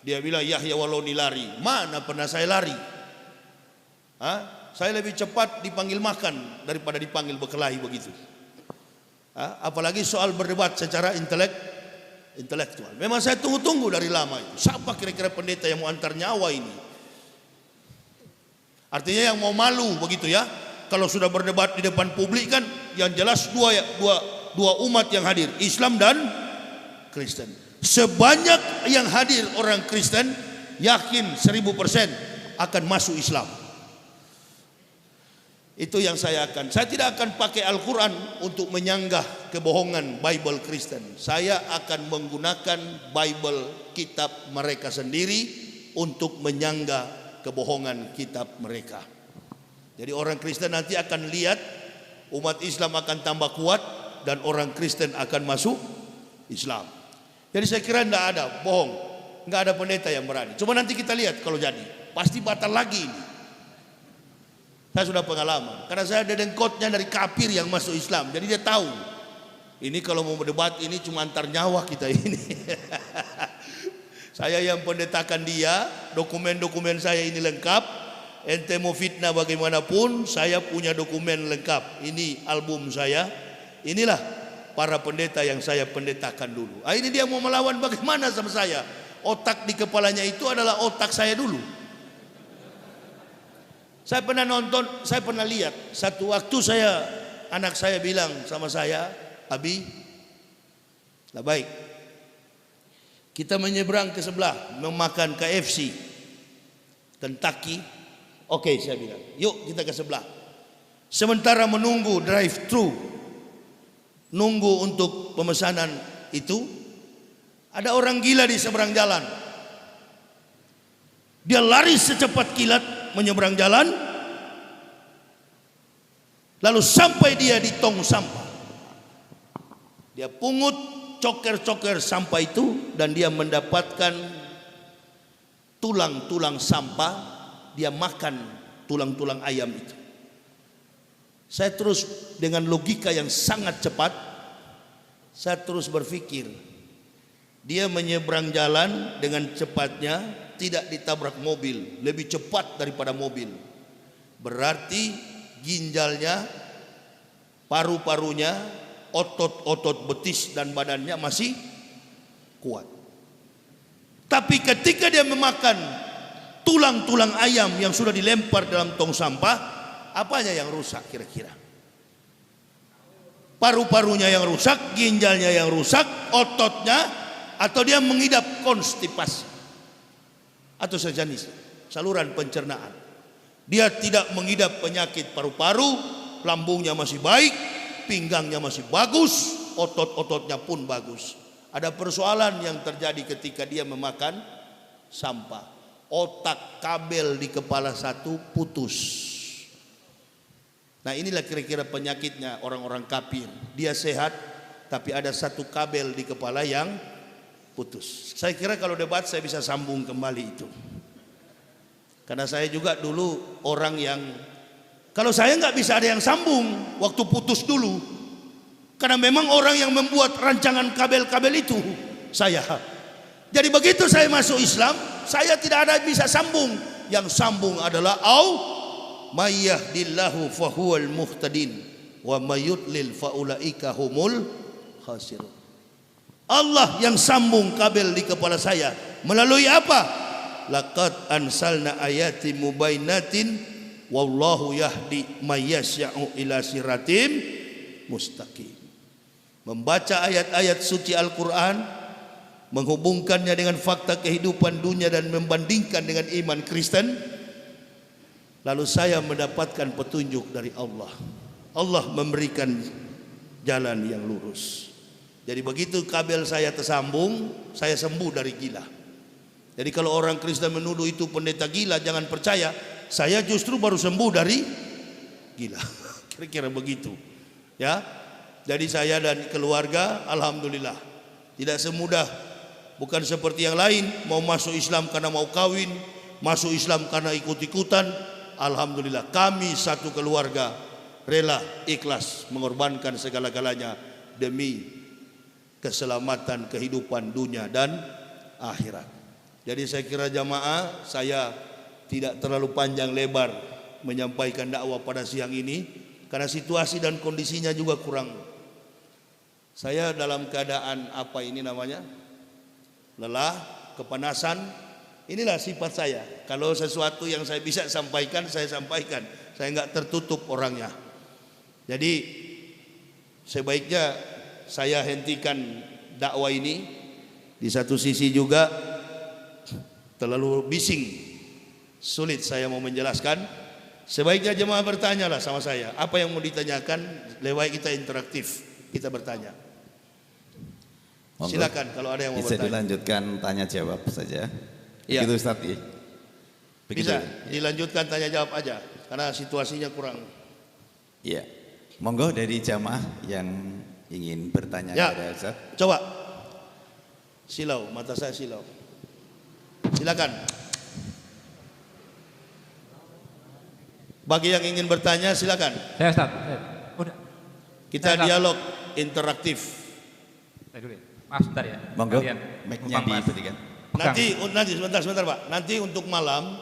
S1: Dia bilang Yahya Waloni lari. Mana pernah saya lari? Saya lebih cepat dipanggil makan daripada dipanggil berkelahi begitu. Apalagi soal berdebat secara intelektual. Memang saya tunggu-tunggu dari lama itu. Siapa kira-kira pendeta yang mau antar nyawa ini? Artinya yang mau malu begitu ya. Kalau sudah berdebat di depan publik kan yang jelas dua umat yang hadir, Islam dan Kristen. Sebanyak yang hadir orang Kristen, yakin 1000% akan masuk Islam. Itu yang saya tidak akan pakai Al-Quran untuk menyanggah kebohongan Bible Kristen. Saya akan menggunakan Bible kitab mereka sendiri untuk menyanggah kebohongan kitab mereka. Jadi orang Kristen nanti akan lihat umat Islam akan tambah kuat dan orang Kristen akan masuk Islam. Jadi saya kira tidak ada bohong, nggak ada pendeta yang berani. Cuma nanti kita lihat kalau jadi, pasti batal lagi ini. Saya sudah pengalaman, karena saya ada dengkotnya dari kafir yang masuk Islam. Jadi dia tahu, ini kalau mau berdebat ini cuma antar nyawa kita ini. Saya yang pendetakan dia, dokumen-dokumen saya ini lengkap. Ente mau fitnah bagaimanapun, saya punya dokumen lengkap. Ini album saya. Inilah para pendeta yang saya pendetakan dulu. Ini dia mau melawan bagaimana sama saya. Otak di kepalanya itu adalah otak saya dulu. Saya pernah nonton, saya pernah lihat. Satu waktu anak saya bilang sama saya, Abi, lah baik, kita menyeberang ke sebelah, memakan KFC, Kentucky. Oke, saya bilang, yuk kita ke sebelah. Sementara menunggu drive-thru, nunggu untuk pemesanan itu, ada orang gila di seberang jalan. Dia lari secepat kilat menyeberang jalan, lalu sampai dia di tong sampah. Dia pungut coker-coker sampah itu dan dia mendapatkan tulang-tulang sampah. Dia makan tulang-tulang ayam itu. Saya terus dengan logika yang sangat cepat, saya terus berpikir, dia menyeberang jalan dengan cepatnya, tidak ditabrak mobil, lebih cepat daripada mobil. Berarti ginjalnya, paru-parunya, otot-otot betis dan badannya masih kuat. Tapi ketika dia memakan tulang-tulang ayam yang sudah dilempar dalam tong sampah, apanya yang rusak kira-kira? Paru-parunya yang rusak, ginjalnya yang rusak, ototnya, atau dia mengidap konstipasi atau sejenis saluran pencernaan. Dia tidak mengidap penyakit paru-paru, lambungnya masih baik, pinggangnya masih bagus, otot-ototnya pun bagus. Ada persoalan yang terjadi ketika dia memakan sampah. Otak kabel di kepala satu putus. Nah inilah kira-kira penyakitnya orang-orang kafir. Dia sehat tapi ada satu kabel di kepala yang putus. Saya kira kalau debat saya bisa sambung kembali itu. Karena saya juga dulu orang yang, kalau saya nggak bisa ada yang sambung waktu putus dulu. Karena memang orang yang membuat rancangan kabel-kabel itu saya. Jadi begitu saya masuk Islam, saya tidak ada bisa sambung. Yang sambung adalah may yahdillahu fahuwal muhtadin wa may yudlil faulaika humul khasirun. Allah yang sambung kabel di kepala saya melalui apa? laqad ansalna ayati mubainatin wallahu yahdi may yasya'u ila siratim mustaqim. Membaca ayat-ayat suci Al-Quran, menghubungkannya dengan fakta kehidupan dunia dan membandingkan dengan iman Kristen, lalu saya mendapatkan petunjuk dari Allah. Allah memberikan jalan yang lurus. Jadi begitu kabel saya tersambung, saya sembuh dari gila. Jadi kalau orang Kristen menuduh itu pendeta gila, jangan percaya. Saya justru baru sembuh dari gila. Kira-kira begitu. Ya. Jadi saya dan keluarga alhamdulillah tidak semudah, bukan seperti yang lain mau masuk Islam karena mau kawin, masuk Islam karena ikut-ikutan. Alhamdulillah kami satu keluarga rela ikhlas mengorbankan segala-galanya demi keselamatan kehidupan dunia dan akhirat. Jadi saya kira jamaah, saya tidak terlalu panjang lebar menyampaikan dakwah pada siang ini karena situasi dan kondisinya juga kurang. Saya dalam keadaan apa ini namanya? Lelah, kepanasan. Inilah sifat saya. Kalau sesuatu yang saya bisa sampaikan, saya sampaikan. Saya enggak tertutup orangnya. Jadi sebaiknya saya hentikan dakwah ini. Di satu sisi juga terlalu bising, sulit saya mau menjelaskan. Sebaiknya jemaah bertanyalah sama saya, apa yang mau ditanyakan, lewat kita interaktif, kita bertanya. Silakan kalau ada yang mau
S2: bisa
S1: bertanya.
S2: dilanjutkan tanya jawab saja.
S1: Ya.
S2: Begitu Ustaz.
S1: Bisa dilanjutkan tanya jawab aja karena situasinya kurang.
S2: Iya. Monggo dari jamaah yang ingin bertanya
S1: Ya.
S2: kepada Ustaz.
S1: Coba. Silau, mata saya silau. Silakan. Bagi yang ingin bertanya silakan.
S3: Saya Ustaz. Udah.
S1: Kita
S3: Saya
S1: dialog interaktif.
S3: Saya dulu ya. Maaf sebentar ya.
S2: Monggo,
S3: Kalian
S2: mic-nya
S3: numpang, Mas.
S2: diberikan.
S3: Pegang.
S1: Nanti sebentar Pak. Nanti untuk malam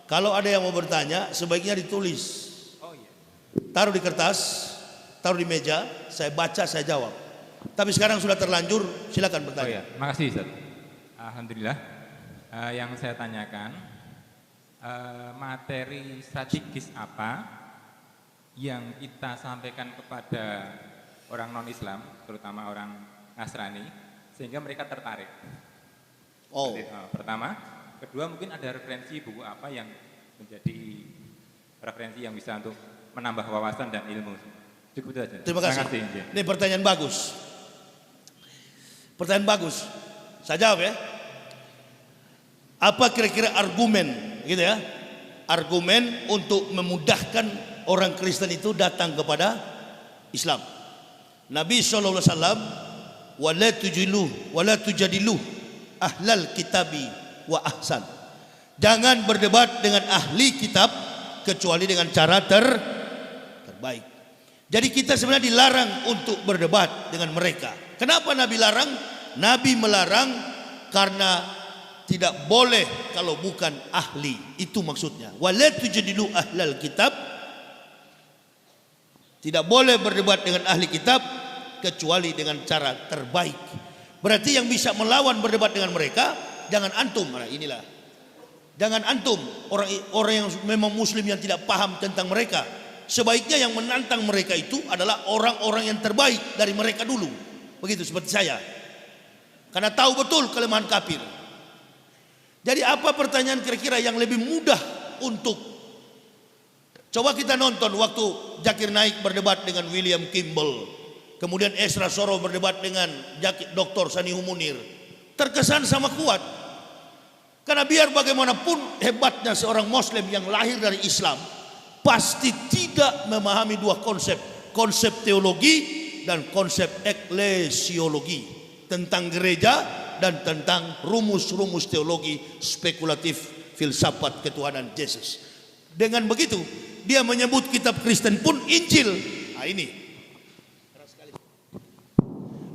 S1: kalau ada yang mau bertanya sebaiknya ditulis.
S3: Oh iya.
S1: Taruh di kertas, taruh di meja, saya baca, saya jawab. Tapi sekarang sudah terlanjur, silakan
S3: Oh
S1: bertanya.
S3: iya. Makasih Ustaz. Alhamdulillah. Yang saya tanyakan materi strategis apa yang kita sampaikan kepada orang non-Islam, terutama orang Nasrani, sehingga mereka tertarik.
S1: Oh,
S3: Pertama, kedua mungkin ada referensi buku apa yang menjadi referensi yang bisa untuk menambah wawasan dan ilmu. Cukup itu saja.
S1: terima kasih.
S3: Iya.
S1: Ini pertanyaan bagus. Pertanyaan bagus. Saya jawab ya. Apa kira-kira argumen, gitu ya? Argumen untuk memudahkan orang Kristen itu datang kepada Islam. Nabi SAW, wala tujadilu ahlal kitabi wa ahsan. Jangan berdebat dengan ahli kitab kecuali dengan cara terbaik. Jadi kita sebenarnya dilarang untuk berdebat dengan mereka. Kenapa Nabi larang? Nabi melarang karena tidak boleh kalau bukan ahli. Itu maksudnya. Wala tujadilu ahlal kitab. Tidak boleh berdebat dengan ahli kitab kecuali dengan cara terbaik. Berarti yang bisa melawan berdebat dengan mereka jangan antum. Nah, inilah. Jangan antum orang yang memang muslim yang tidak paham tentang mereka. Sebaiknya yang menantang mereka itu adalah orang-orang yang terbaik dari mereka dulu. Begitu seperti saya. Karena tahu betul kelemahan kafir. Jadi apa pertanyaan kira-kira yang lebih mudah untuk coba kita nonton waktu Zakir Naik berdebat dengan William Kimball. Kemudian Esra Soro berdebat dengan Dr. Sanihu Munir. Terkesan sama kuat. Karena biar bagaimanapun hebatnya seorang muslim yang lahir dari Islam, pasti tidak memahami dua konsep. Konsep teologi dan konsep eklesiologi. Tentang gereja dan tentang rumus-rumus teologi spekulatif filsafat ketuhanan Yesus. Dengan begitu, dia menyebut kitab Kristen pun Injil. Nah ini.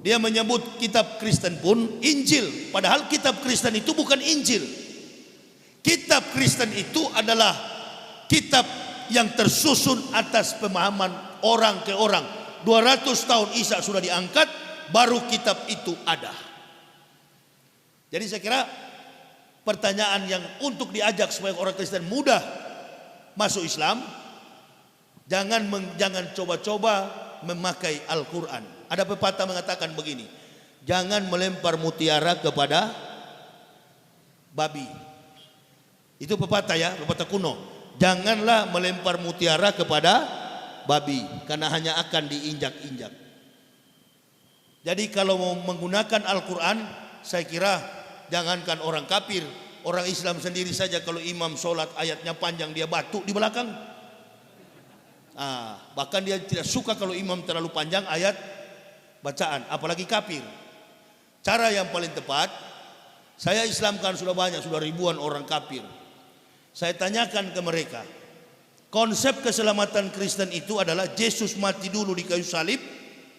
S1: Dia menyebut kitab Kristen pun Injil. Padahal kitab Kristen itu bukan Injil. Kitab Kristen itu adalah kitab yang tersusun atas pemahaman orang ke orang. 200 tahun Isa sudah diangkat, baru kitab itu ada. Jadi saya kira pertanyaan yang untuk diajak supaya orang Kristen mudah masuk Islam, jangan coba-coba memakai Al-Quran. Ada pepatah mengatakan begini, jangan melempar mutiara kepada babi. Itu pepatah ya, pepatah kuno. Janganlah melempar mutiara kepada babi, karena hanya akan diinjak-injak. Jadi kalau mau menggunakan Al-Quran, saya kira jangankan orang kafir, orang Islam sendiri saja kalau imam sholat ayatnya panjang dia batuk di belakang. Bahkan dia tidak suka kalau imam terlalu panjang ayat bacaan, apalagi kafir. Cara yang paling tepat, saya Islamkan sudah banyak, sudah ribuan orang kafir. Saya tanyakan ke mereka, konsep keselamatan Kristen itu adalah Yesus mati dulu di kayu salib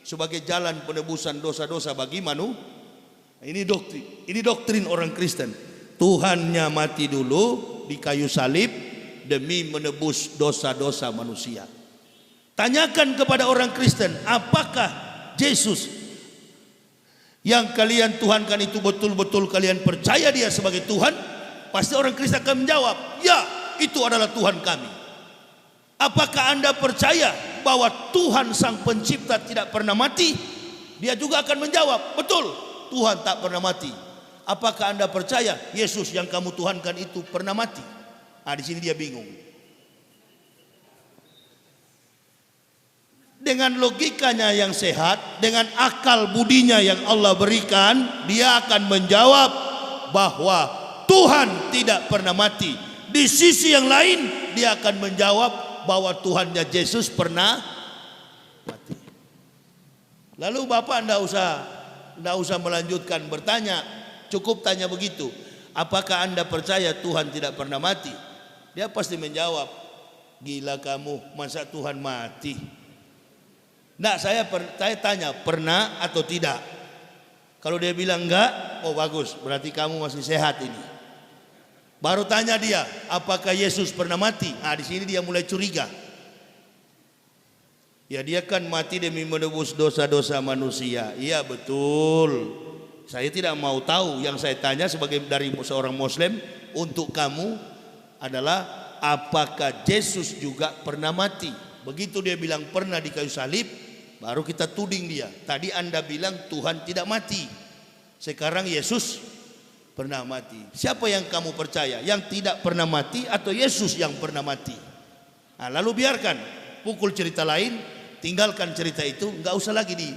S1: sebagai jalan penebusan dosa-dosa bagi manusia. Ini doktrin orang Kristen. Tuhannya mati dulu di kayu salib demi menebus dosa-dosa manusia. Tanyakan kepada orang Kristen, apakah Yesus yang kalian tuhankan itu betul-betul kalian percaya dia sebagai Tuhan? Pasti orang Kristen akan menjawab, ya, itu adalah Tuhan kami. Apakah Anda percaya bahwa Tuhan Sang Pencipta tidak pernah mati? Dia juga akan menjawab, betul, Tuhan tak pernah mati. Apakah Anda percaya Yesus yang kamu tuhankan itu pernah mati? Di sini dia bingung. Dengan logikanya yang sehat, dengan akal budinya yang Allah berikan, dia akan menjawab bahwa Tuhan tidak pernah mati. Di sisi yang lain, dia akan menjawab bahwa Tuhannya Yesus pernah mati. Lalu Bapak tidak usah melanjutkan bertanya, cukup tanya begitu. Apakah Anda percaya Tuhan tidak pernah mati? Dia pasti menjawab, gila kamu, masa Tuhan mati? Nah, saya tanya, pernah atau tidak? Kalau dia bilang enggak, oh bagus, berarti kamu masih sehat ini. Baru tanya dia, apakah Yesus pernah mati? Di sini dia mulai curiga. Ya, dia kan mati demi menebus dosa-dosa manusia. Iya betul. Saya tidak mau tahu. Yang saya tanya sebagai dari seorang Muslim untuk kamu adalah apakah Yesus juga pernah mati? Begitu dia bilang pernah di kayu salib, baru kita tuding dia. Tadi Anda bilang Tuhan tidak mati, sekarang Yesus pernah mati. Siapa yang kamu percaya? Yang tidak pernah mati atau Yesus yang pernah mati? Lalu biarkan, pukul cerita lain, tinggalkan cerita itu, nggak usah lagi di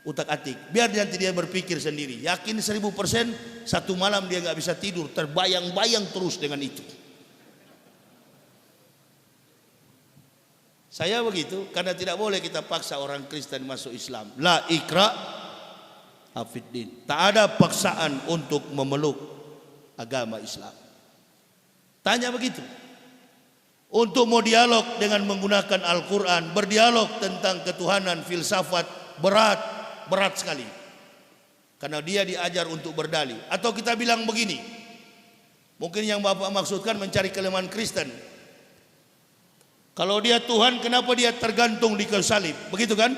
S1: utak-atik. Biar nanti dia berpikir sendiri. Yakin 1000%, satu malam dia nggak bisa tidur, terbayang-bayang terus dengan itu. Saya begitu karena tidak boleh kita paksa orang Kristen masuk Islam. La ikra afiddin. Tak ada paksaan untuk memeluk agama Islam. Tanya begitu. Untuk mau dialog dengan menggunakan Al-Quran, berdialog tentang ketuhanan, filsafat, berat sekali. Karena dia diajar untuk berdalih. Atau kita bilang begini, mungkin yang Bapak maksudkan mencari kelemahan Kristen. Kalau dia Tuhan, kenapa dia tergantung di kayu salib? Begitu kan?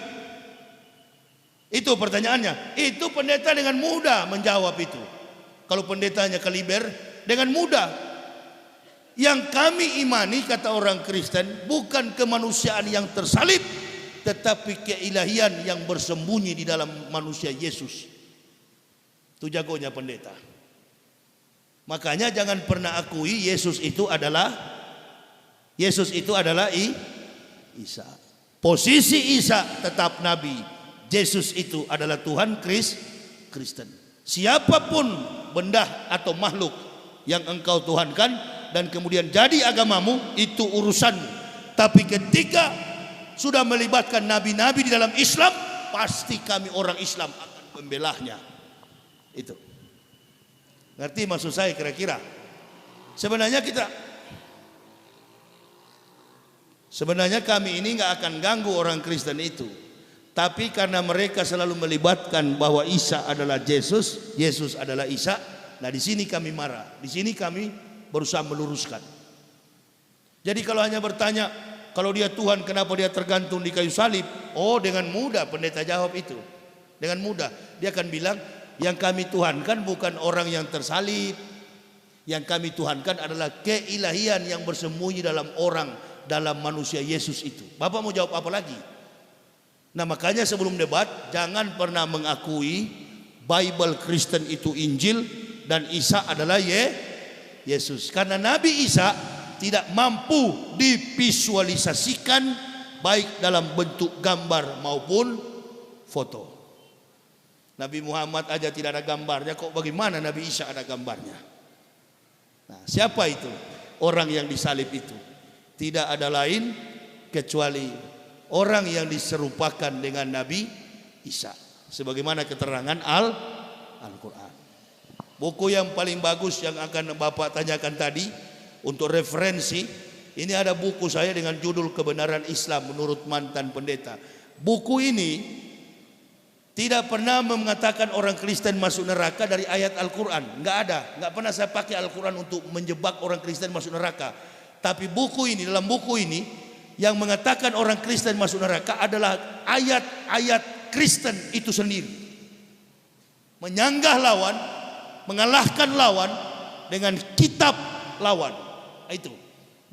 S1: Itu pertanyaannya. Itu pendeta dengan mudah menjawab itu. Kalau pendetanya kaliber, dengan mudah. Yang kami imani, kata orang Kristen, bukan kemanusiaan yang tersalib, tetapi keilahian yang bersembunyi di dalam manusia Yesus. Itu jagonya pendeta. Makanya jangan pernah akui Yesus itu adalah Isa. Posisi Isa tetap Nabi. Yesus itu adalah Tuhan Kristen. Siapapun benda atau makhluk yang engkau tuhankan dan kemudian jadi agamamu, itu urusanmu. Tapi ketika sudah melibatkan nabi-nabi di dalam Islam, pasti kami orang Islam akan membelahnya. Itu. Ngerti maksud saya kira-kira? Sebenarnya kami ini nggak akan ganggu orang Kristen itu, tapi karena mereka selalu melibatkan bahwa Isa adalah Yesus, Yesus adalah Isa. Nah di sini kami marah, di sini kami berusaha meluruskan. Jadi kalau hanya bertanya, kalau dia Tuhan kenapa dia tergantung di kayu salib? Oh, dengan mudah pendeta jawab itu, dengan mudah dia akan bilang yang kami tuhankan bukan orang yang tersalib, Yang kami tuhankan adalah keilahian yang bersembunyi dalam orang, dalam manusia Yesus itu. Bapak mau jawab apa lagi? Nah, makanya sebelum debat jangan pernah mengakui Bible Kristen itu Injil dan Isa adalah Yesus. Karena Nabi Isa tidak mampu divisualisasikan baik dalam bentuk gambar maupun foto. Nabi Muhammad aja tidak ada gambarnya, kok bagaimana Nabi Isa ada gambarnya? Nah, siapa itu? Orang yang disalib itu tidak ada lain kecuali orang yang diserupakan dengan Nabi Isa, sebagaimana keterangan Al-Quran. Buku yang paling bagus yang akan Bapak tanyakan tadi untuk referensi, ini ada buku saya dengan judul Kebenaran Islam Menurut Mantan Pendeta. Buku ini tidak pernah mengatakan orang Kristen masuk neraka dari ayat Al-Quran. Enggak ada. Enggak pernah saya pakai Al-Quran untuk menjebak orang Kristen masuk neraka. Tapi buku ini, dalam buku ini, yang mengatakan orang Kristen masuk neraka adalah ayat-ayat Kristen itu sendiri. Menyanggah lawan, mengalahkan lawan dengan kitab lawan. Itu.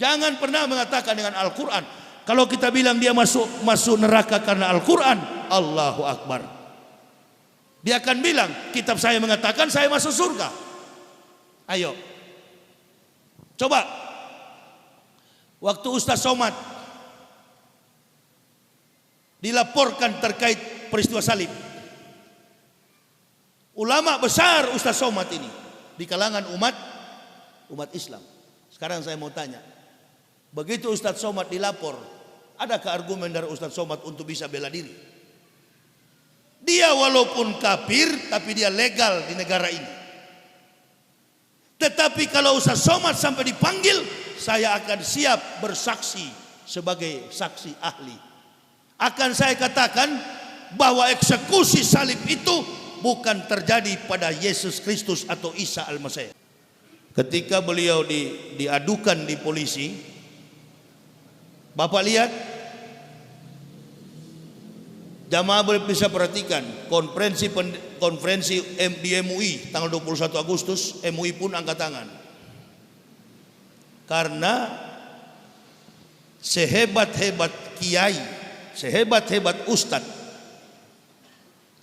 S1: Jangan pernah mengatakan dengan Al-Quran. Kalau kita bilang dia masuk neraka karena Al-Quran, Allahu Akbar. Dia akan bilang, kitab saya mengatakan saya masuk surga. Ayo. Coba. Waktu Ustaz Somad dilaporkan terkait peristiwa salib. Ulama besar Ustaz Somad ini di kalangan umat Islam. Sekarang saya mau tanya. Begitu Ustaz Somad dilapor, adakah argumen dari Ustaz Somad untuk bisa bela diri? Dia walaupun kafir, tapi dia legal di negara ini. Tetapi kalau Ustaz Somad sampai dipanggil, saya akan siap bersaksi sebagai saksi ahli. Akan saya katakan bahwa eksekusi salib itu bukan terjadi pada Yesus Kristus atau Isa Al-Masih. Ketika beliau diadukan di polisi, Bapak lihat, jamaah bisa perhatikan konferensi di MUI tanggal 21 Agustus, MUI pun angkat tangan. Karena sehebat-hebat kiai, sehebat-hebat ustadz,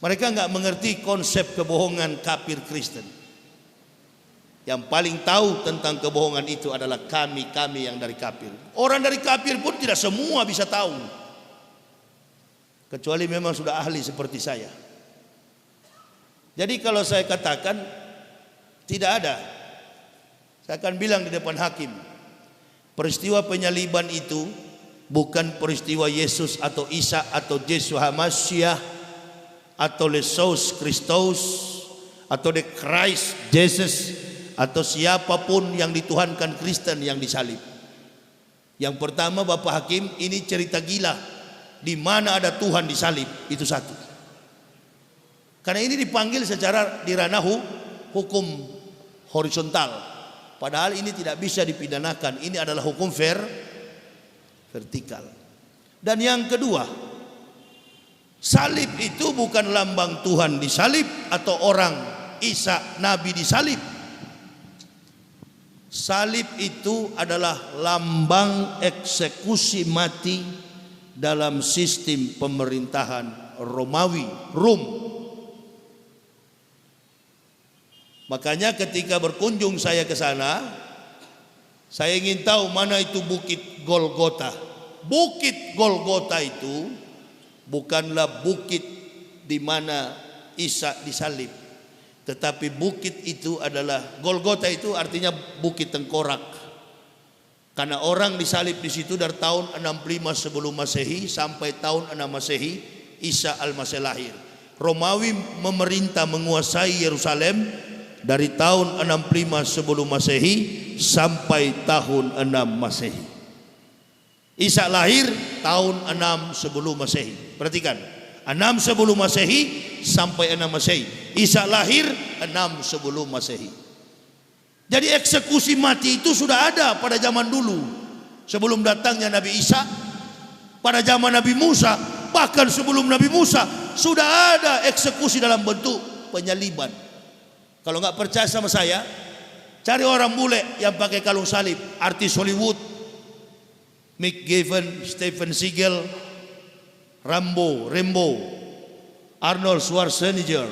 S1: mereka nggak mengerti konsep kebohongan kafir Kristen. Yang paling tahu tentang kebohongan itu adalah kami yang dari kafir. Orang dari kafir pun tidak semua bisa tahu, kecuali memang sudah ahli seperti saya. Jadi kalau saya katakan tidak ada, saya akan bilang di depan hakim, peristiwa penyaliban itu bukan peristiwa Yesus atau Isa atau Yesus Hamasiah atau Yesus Kristus atau the Christ Jesus atau siapapun yang dituhankan Kristen yang disalib. Yang pertama, Bapak Hakim, ini cerita gila. Di mana ada Tuhan disalib, itu satu. Karena ini dipanggil secara di ranah hukum horizontal, padahal ini tidak bisa dipidanakan. Ini adalah hukum vertikal. Dan yang kedua, salib itu bukan lambang Tuhan disalib atau orang Isa Nabi disalib. Salib itu adalah lambang eksekusi mati dalam sistem pemerintahan Romawi, Rom. Makanya ketika berkunjung saya ke sana, saya ingin tahu mana itu Bukit Golgota. Bukit Golgota itu bukanlah bukit di mana Isa disalib, tetapi bukit itu adalah, Golgota itu artinya bukit tengkorak. Karena orang disalib di situ dari tahun 65 sebelum Masehi sampai tahun 6 Masehi Isa Al-Masih lahir. Romawi memerintah menguasai Yerusalem dari tahun 65 sebelum Masehi sampai tahun 6 Masehi. Isa lahir tahun 6 sebelum Masehi. Perhatikan, 6 sebelum Masehi sampai 6 Masehi. Isa lahir 6 sebelum Masehi. Jadi eksekusi mati itu sudah ada pada zaman dulu, sebelum datangnya Nabi Isa. Pada zaman Nabi Musa, bahkan sebelum Nabi Musa sudah ada eksekusi dalam bentuk penyaliban. Kalau nggak percaya sama saya, Cari orang bule yang pakai kalung salib, artis Hollywood, Mick Gavin, Stephen Seagal, Rambo, Arnold Schwarzenegger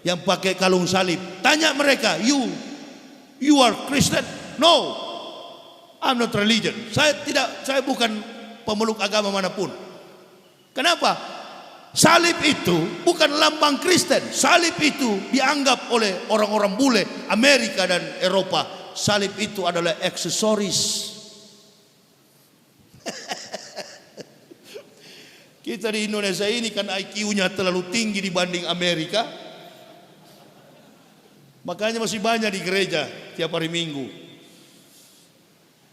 S1: yang pakai kalung salib. Tanya mereka, you are Christian? No, I'm not religion. Saya bukan pemeluk agama manapun. Kenapa? Salib itu bukan lambang Kristen. Salib itu dianggap oleh orang-orang bule Amerika dan Eropa, salib itu adalah aksesoris. Kita di Indonesia ini kan IQ-nya terlalu tinggi dibanding Amerika, makanya masih banyak di gereja tiap hari Minggu.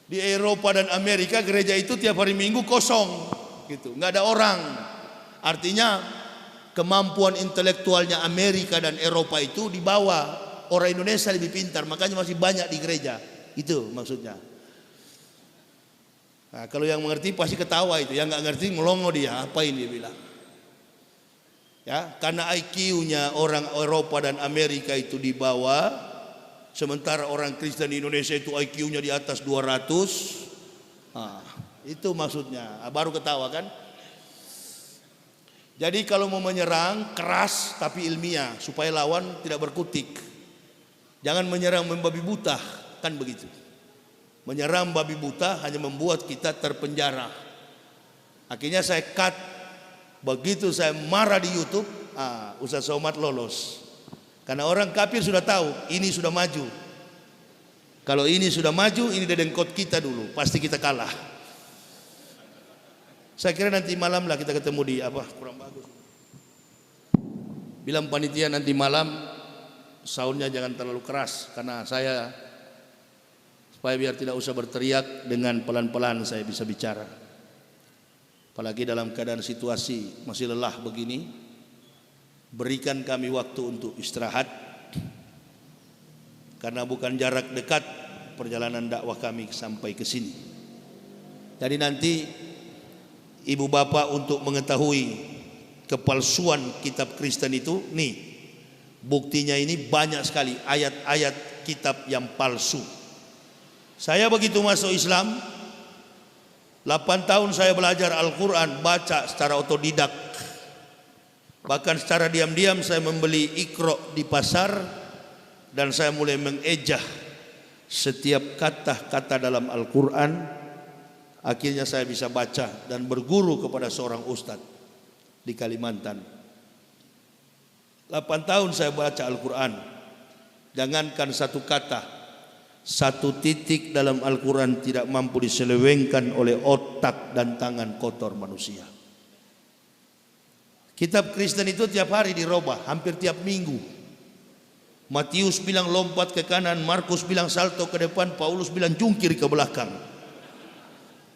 S1: Di Eropa dan Amerika gereja itu tiap hari Minggu kosong, gitu, nggak ada orang. Artinya kemampuan intelektualnya Amerika dan Eropa itu di bawah orang Indonesia, lebih pintar, makanya masih banyak di gereja. Itu maksudnya. Nah, kalau yang mengerti pasti ketawa itu, yang nggak ngerti melongo dia, apa ini dia bilang. Ya, karena IQ-nya orang Eropa dan Amerika itu di bawah, sementara orang Kristen di Indonesia itu IQ-nya di atas 200. Nah, itu maksudnya. Baru ketawa kan? Jadi kalau mau menyerang keras tapi ilmiah supaya lawan tidak berkutik. Jangan menyerang membabi buta, kan begitu. Menyerang babi buta hanya membuat kita terpenjara. Akhirnya saya cut. Begitu saya marah di YouTube, Ustaz Somad lolos. Karena orang kafir sudah tahu ini sudah maju. Kalau ini sudah maju, ini dedengkot kita dulu, pasti kita kalah. Saya kira nanti malam lah kita ketemu di kurang bagus. Bilang panitia nanti malam soundnya jangan terlalu keras, karena saya supaya biar tidak usah berteriak, dengan pelan-pelan saya bisa bicara. Apalagi dalam keadaan situasi masih lelah begini, berikan kami waktu untuk istirahat, karena bukan jarak dekat perjalanan dakwah kami sampai ke sini. Jadi nanti ibu bapak untuk mengetahui kepalsuan kitab Kristen itu, nih buktinya ini banyak sekali ayat-ayat kitab yang palsu. Saya begitu masuk Islam, 8 tahun saya belajar Al-Quran, baca secara otodidak. Bahkan secara diam-diam saya membeli Iqra di pasar, dan saya mulai mengejah setiap kata-kata dalam Al-Quran. Akhirnya saya bisa baca dan berguru kepada seorang ustadz di Kalimantan. 8 tahun saya baca Al-Quran. Jangankan satu kata, satu titik dalam Al-Quran tidak mampu diselewengkan oleh otak dan tangan kotor manusia. Kitab Kristen itu tiap hari dirubah, hampir tiap minggu. Matius bilang lompat ke kanan, Markus bilang salto ke depan, Paulus bilang jungkir ke belakang.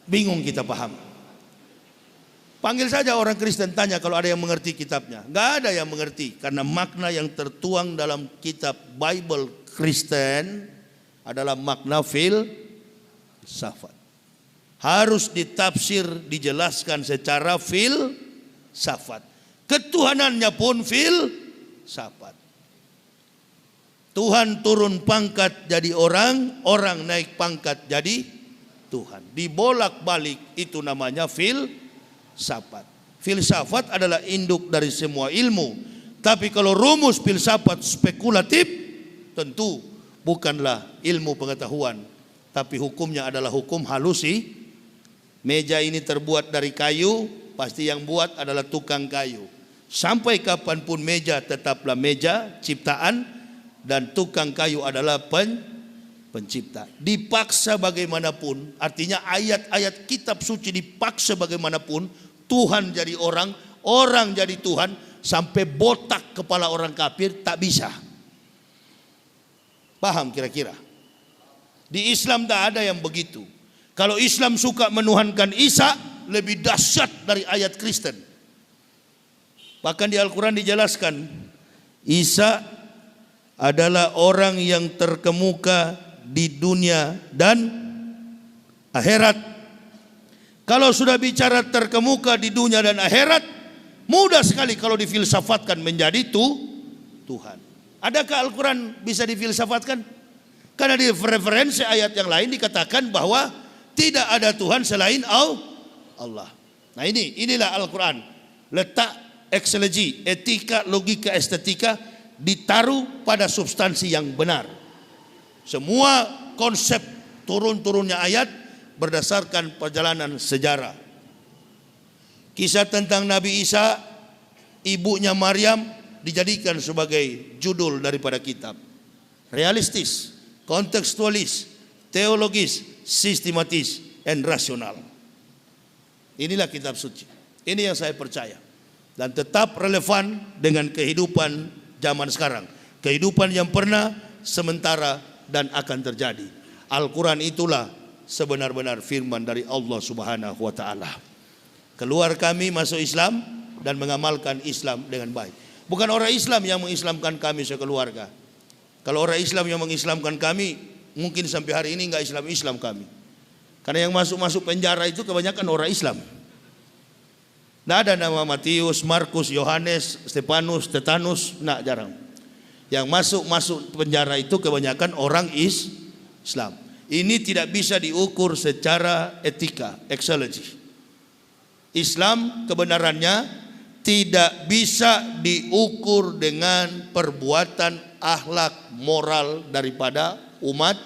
S1: Bingung kita paham. Panggil saja orang Kristen, tanya kalau ada yang mengerti kitabnya. Nggak ada yang mengerti, karena makna yang tertuang dalam kitab Bible Kristen adalah makna filsafat. Harus ditafsir, dijelaskan secara filsafat. Ketuhanannya pun filsafat. Tuhan turun pangkat jadi orang, orang naik pangkat jadi Tuhan. Dibolak-balik, itu namanya filsafat. Filsafat adalah induk dari semua ilmu. Tapi kalau rumus filsafat spekulatif, tentu bukanlah ilmu pengetahuan, tapi hukumnya adalah hukum halusi. Meja ini terbuat dari kayu, pasti yang buat adalah tukang kayu. Sampai kapanpun meja tetaplah meja ciptaan, dan tukang kayu adalah pencipta. Dipaksa bagaimanapun, artinya ayat-ayat kitab suci dipaksa bagaimanapun, Tuhan jadi orang, orang jadi Tuhan, sampai botak kepala orang kafir tak bisa. Paham kira-kira? Di Islam tak ada yang begitu. Kalau Islam suka menuhankan Isa, lebih dahsyat dari ayat Kristen. Bahkan di Al-Quran dijelaskan, Isa adalah orang yang terkemuka di dunia dan akhirat. Kalau sudah bicara terkemuka di dunia dan akhirat, mudah sekali kalau difilsafatkan menjadi Tuhan. Adakah Al-Quran bisa difilsafatkan? Karena di referensi ayat yang lain dikatakan bahwa tidak ada Tuhan selain Allah. Nah inilah Al-Quran. Letak eksegesi, etika, logika, estetika ditaruh pada substansi yang benar. Semua konsep turun-turunnya ayat berdasarkan perjalanan sejarah. Kisah tentang Nabi Isa, ibunya Maryam dijadikan sebagai judul daripada kitab. Realistis, kontekstualis, teologis, sistematis, dan rasional. Inilah kitab suci. Ini yang saya percaya. Dan tetap relevan dengan kehidupan zaman sekarang. Kehidupan yang pernah, sementara, dan akan terjadi. Al-Quran itulah sebenar-benar firman dari Allah Subhanahu wa Ta'ala. Keluar kami masuk Islam dan mengamalkan Islam dengan baik. Bukan orang Islam yang mengislamkan kami sekeluarga. Kalau orang Islam yang mengislamkan kami, mungkin sampai hari ini enggak Islam kami. Karena yang masuk penjara itu kebanyakan orang Islam. Tidak ada nama Matius, Markus, Yohanes, Stefanus, Tetanus, nah jarang. Yang masuk penjara itu kebanyakan orang Islam. Ini tidak bisa diukur secara etika, eksegesi. Islam kebenarannya tidak bisa diukur dengan perbuatan akhlak moral daripada umat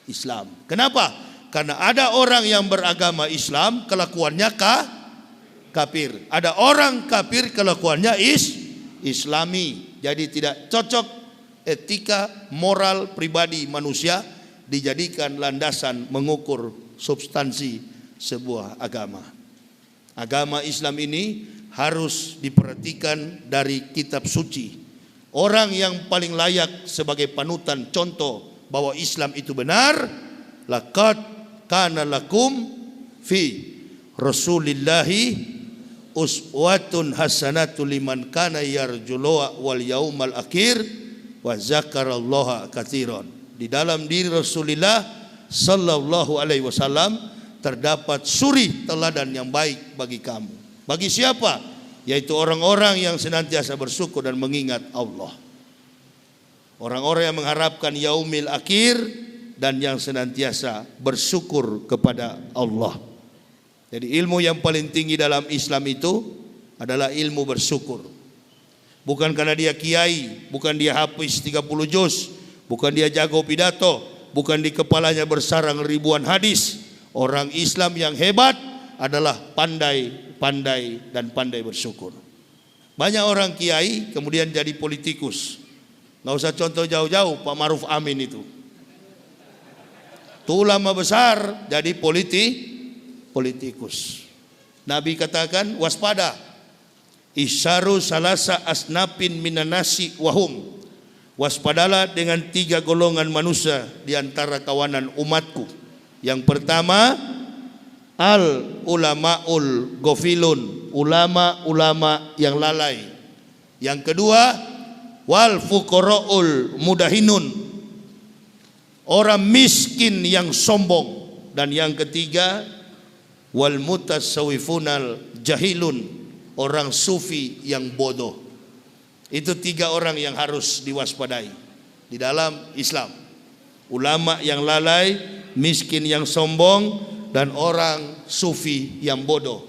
S1: Islam. Kenapa? Karena ada orang yang beragama Islam kelakuannya kafir. Ada orang kafir kelakuannya Islami. Jadi tidak cocok etika moral pribadi manusia dijadikan landasan mengukur substansi sebuah agama. Agama Islam ini harus diperhatikan dari kitab suci. Orang yang paling layak sebagai panutan contoh bahwa Islam itu benar, laqad kana lakum fi Rasulillahi uswatun hasanatu liman kana yarjullaha wal yaumal akhir wa zakarallaha katsiran. Di dalam diri Rasulullah sallallahu alaihi wasallam terdapat suri teladan yang baik bagi kamu. Bagi siapa? Yaitu orang-orang yang senantiasa bersyukur dan mengingat Allah. Orang-orang yang mengharapkan yaumil akhir dan yang senantiasa bersyukur kepada Allah. Jadi ilmu yang paling tinggi dalam Islam itu adalah ilmu bersyukur. Bukan karena dia kiai, bukan dia hafiz 30 juz, bukan dia jago pidato, bukan di kepalanya bersarang ribuan hadis. Orang Islam yang hebat adalah pandai bersyukur. Banyak orang kiai kemudian jadi politikus. Nggak usah contoh jauh-jauh, Pak Maruf Amin itu. Itu ulama besar jadi politikus. Nabi katakan waspada. Isyaru salasa asnapin minanasi wahum. Waspadalah dengan 3 golongan manusia di antara kawanan umatku. Yang pertama, al ulamaul gofilun, ulama-ulama yang lalai. Yang kedua, wal fuqaraul mudahinun, orang miskin yang sombong. Dan yang ketiga, wal mutasawwifunal jahilun, orang sufi yang bodoh. Itu 3 orang yang harus diwaspadai di dalam Islam. Ulama yang lalai, miskin yang sombong, dan orang sufi yang bodoh.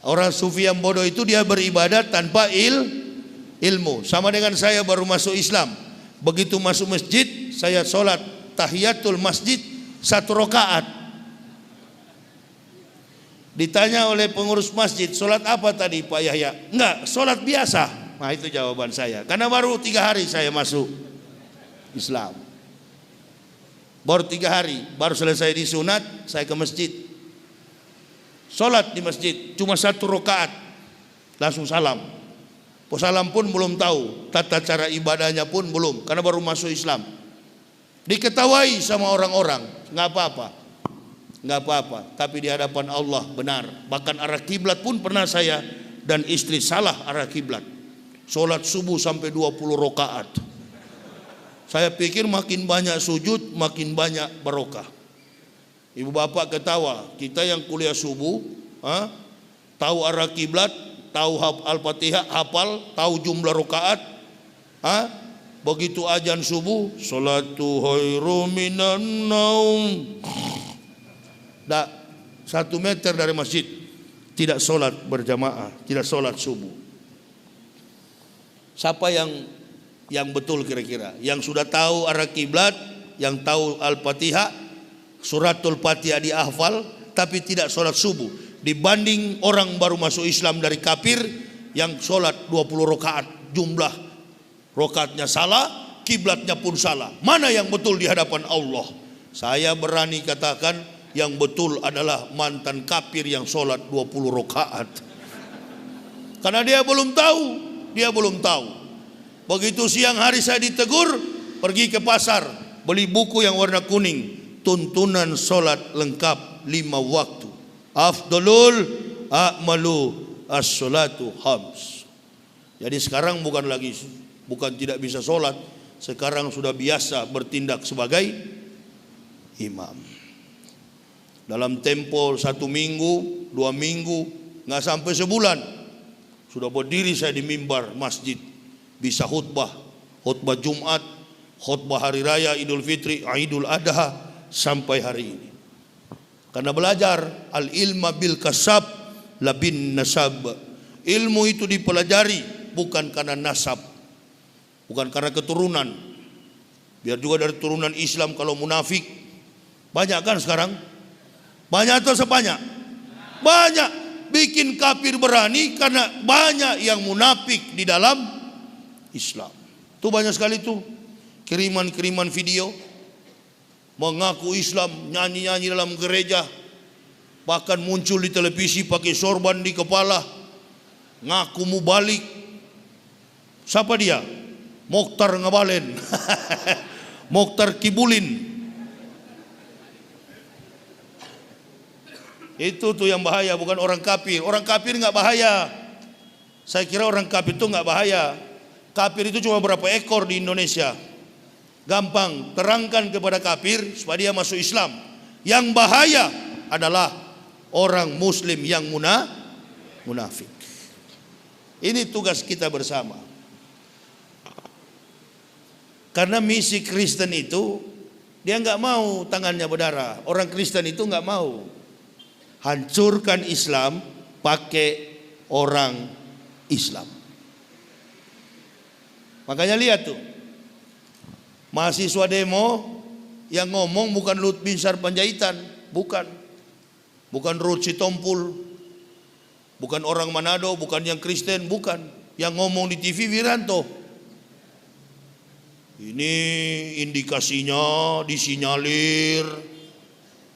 S1: Orang sufi yang bodoh itu dia beribadat tanpa ilmu. Sama dengan saya baru masuk Islam. Begitu masuk masjid, saya sholat tahiyatul masjid 1 rakaat. Ditanya oleh pengurus masjid, sholat apa tadi Pak Yahya? Enggak, sholat biasa. Nah itu jawaban saya. Karena baru 3 hari saya masuk Islam. Baru 3 hari, baru selesai disunat, saya ke masjid. Sholat di masjid, cuma 1 rakaat, langsung salam. Salam pun belum tahu, tata cara ibadahnya pun belum, karena baru masuk Islam. Diketawai sama orang-orang, nggak apa-apa. Tapi di hadapan Allah benar. Bahkan arah kiblat pun pernah saya dan istri salah arah kiblat. Sholat subuh sampai 20 rakaat. Saya pikir makin banyak sujud, makin banyak barokah. Ibu bapak ketawa, kita yang kuliah subuh, tahu arah kiblat, tahu Al-Fatihah, hafal, tahu jumlah rakaat, Begitu azan subuh, salatu khairum minan naum. Tak 1 meter dari masjid tidak solat berjamaah, tidak solat subuh. Siapa yang betul kira-kira? Yang sudah tahu arah kiblat, yang tahu Al-Fatihah, suratul Fatihah dihafal, tapi tidak solat subuh. Dibanding orang baru masuk Islam dari kafir yang solat 20 rakaat, jumlah rakaatnya salah, kiblatnya pun salah. Mana yang betul di hadapan Allah? Saya berani katakan yang betul adalah mantan kafir yang solat 20 rakaat. Karena dia belum tahu. Begitu siang hari saya ditegur, pergi ke pasar, beli buku yang warna kuning, tuntunan solat lengkap 5 waktu. Afdalul a'malu as-salatu khams. Jadi sekarang bukan tidak bisa solat, sekarang sudah biasa bertindak sebagai imam. Dalam tempo 1 minggu, 2 minggu, nggak sampai sebulan, sudah berdiri saya di mimbar masjid, bisa khutbah Jumat, khutbah hari raya Idul Fitri, Idul Adha, sampai hari ini. Karena belajar al-ilma bil kasab labin nasab. Ilmu itu dipelajari bukan karena nasab, bukan karena keturunan. Biar juga dari turunan Islam kalau munafik banyak kan sekarang? Banyak atau sebanyak? Banyak. Bikin kafir berani karena banyak yang munafik di dalam Islam. Itu banyak sekali tuh kiriman-kiriman video mengaku Islam, nyanyi-nyanyi dalam gereja, bahkan muncul di televisi pakai sorban di kepala, ngaku mubalik. Siapa dia? Mokhtar Ngabalen. Mokhtar Kibulin. Itu tuh yang bahaya, bukan orang kafir. Orang kafir nggak bahaya. Saya kira orang kafir itu nggak bahaya. Kafir itu cuma berapa ekor di Indonesia. Gampang, terangkan kepada kafir supaya dia masuk Islam. Yang bahaya adalah orang Muslim yang munafik. Ini tugas kita bersama. Karena misi Kristen itu dia nggak mau tangannya berdarah. Orang Kristen itu nggak mau hancurkan Islam pakai orang Islam. Makanya lihat tuh, mahasiswa demo yang ngomong bukan Lut Binsar Panjaitan, bukan Ruth Sitompul, bukan orang Manado, bukan yang Kristen, bukan. Yang ngomong di TV Wiranto. Ini indikasinya disinyalir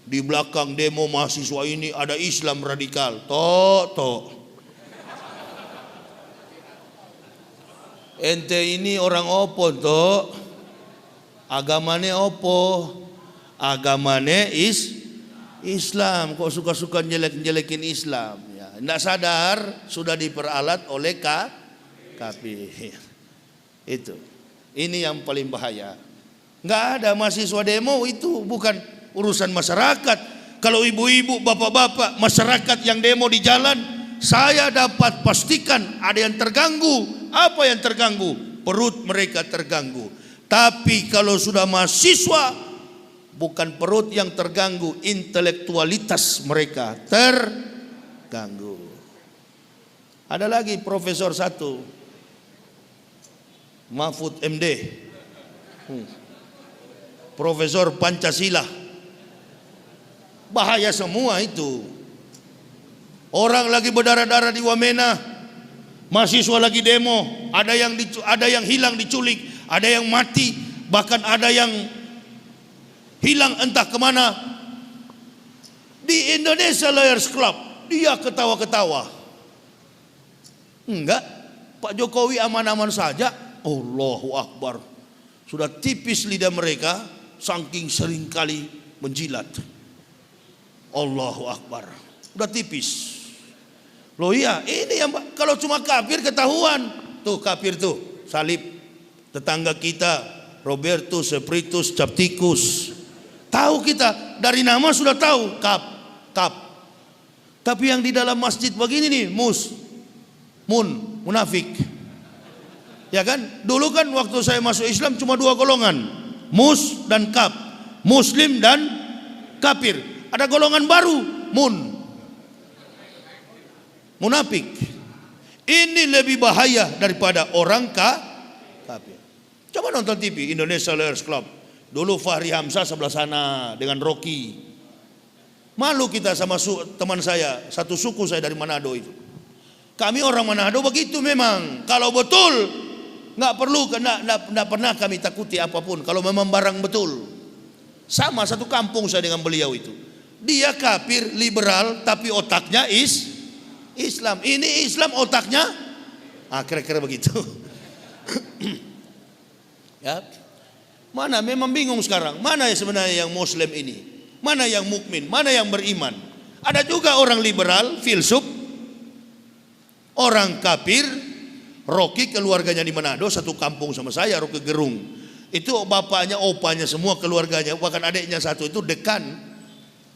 S1: di belakang demo mahasiswa ini ada Islam radikal. Ente ini orang opo toh? Agamane opo? Agamane Islam. Kok suka-suka jelek-jelekin Islam? Ya, tidak sadar sudah diperalat oleh kafir. Itu. Ini yang paling bahaya. Nggak ada mahasiswa demo, itu bukan urusan masyarakat. Kalau ibu-ibu, bapak-bapak, masyarakat yang demo di jalan, saya dapat pastikan ada yang terganggu. Apa yang terganggu? Perut mereka terganggu. Tapi kalau sudah mahasiswa, bukan perut yang terganggu, intelektualitas mereka terganggu. Ada lagi profesor satu, Mahfud MD, Profesor Pancasila. Bahaya semua itu. Orang lagi berdarah-darah di Wamena, mahasiswa lagi demo, ada yang hilang diculik, ada yang mati, bahkan ada yang hilang entah kemana. Di Indonesia Lawyers Club dia ketawa-ketawa. Enggak, Pak Jokowi aman-aman saja. Allahu Akbar. Sudah tipis lidah mereka saking sering kali menjilat. Allahu Akbar. Sudah tipis. Loh iya, ini yang kalau cuma kafir ketahuan. Tuh kafir tuh, salib. Tetangga kita Robertus Spiritus Capticus. Tahu kita, dari nama sudah tahu kap. Tapi yang di dalam masjid begini nih, munafik. Ya kan? Dulu kan waktu saya masuk Islam cuma dua golongan, mus dan kaf, muslim dan kafir. Ada golongan baru, munafik. Ini lebih bahaya daripada orang kafir. Coba nonton TV Indonesia Lawyers Club. Dulu Fahri Hamzah sebelah sana dengan Rocky. Malu kita sama teman saya, satu suku saya dari Manado itu. Kami orang Manado begitu memang. Kalau betul nggak perlu, nggak pernah kami takuti apapun. Kalau memang barang betul, sama satu kampung saya dengan beliau itu. Dia kafir, liberal, tapi otaknya Islam. Ini Islam otaknya, kira-kira begitu. Ya, mana memang bingung sekarang. Mana yang sebenarnya yang Muslim ini? Mana yang mukmin? Mana yang beriman? Ada juga orang liberal, filsuf, orang kafir. Rocky keluarganya di Manado satu kampung sama saya, Rocky Gerung. Itu bapaknya, opanya semua keluarganya, bahkan adiknya satu itu dekan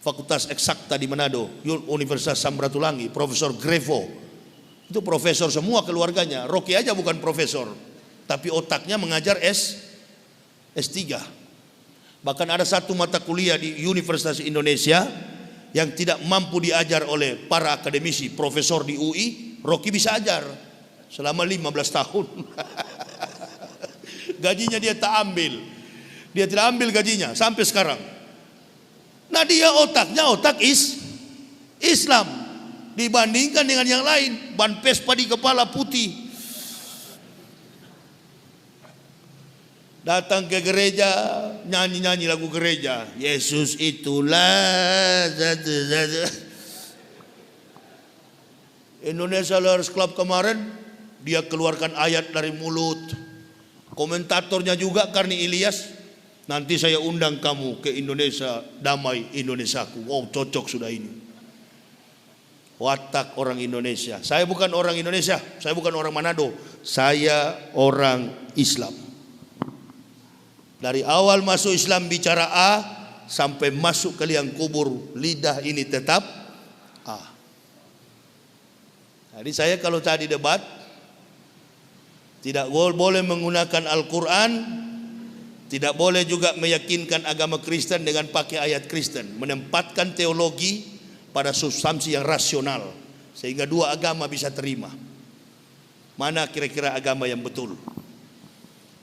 S1: Fakultas Eksakta di Manado, Universitas Samratulangi, Profesor Grevo. Itu profesor semua keluarganya. Rocky aja bukan profesor, tapi otaknya mengajar S3. Bahkan ada satu mata kuliah di Universitas Indonesia yang tidak mampu diajar oleh para akademisi, profesor di UI, Rocky bisa ajar. Selama 15 tahun. Gajinya dia tak ambil. Dia tidak ambil gajinya sampai sekarang. Nah, dia otaknya otak Islam dibandingkan dengan yang lain. Ban Vespa di kepala putih. Datang ke gereja, nyanyi-nyanyi lagu gereja. Yesus itulah Indonesia Lawyers Club kemarin, dia keluarkan ayat dari mulut. Komentatornya juga Karni Ilyas. Nanti saya undang kamu ke Indonesia, damai Indonesiaku. Wow, cocok sudah ini. Watak orang Indonesia. Saya bukan orang Indonesia, saya bukan orang Manado. Saya orang Islam. Dari awal masuk Islam bicara A, sampai masuk ke liang kubur, lidah ini tetap A. Jadi saya kalau tadi debat, tidak boleh menggunakan Al-Quran, tidak boleh juga meyakinkan agama Kristen dengan pakai ayat Kristen, menempatkan teologi pada substansi yang rasional sehingga dua agama bisa terima. Mana kira-kira agama yang betul?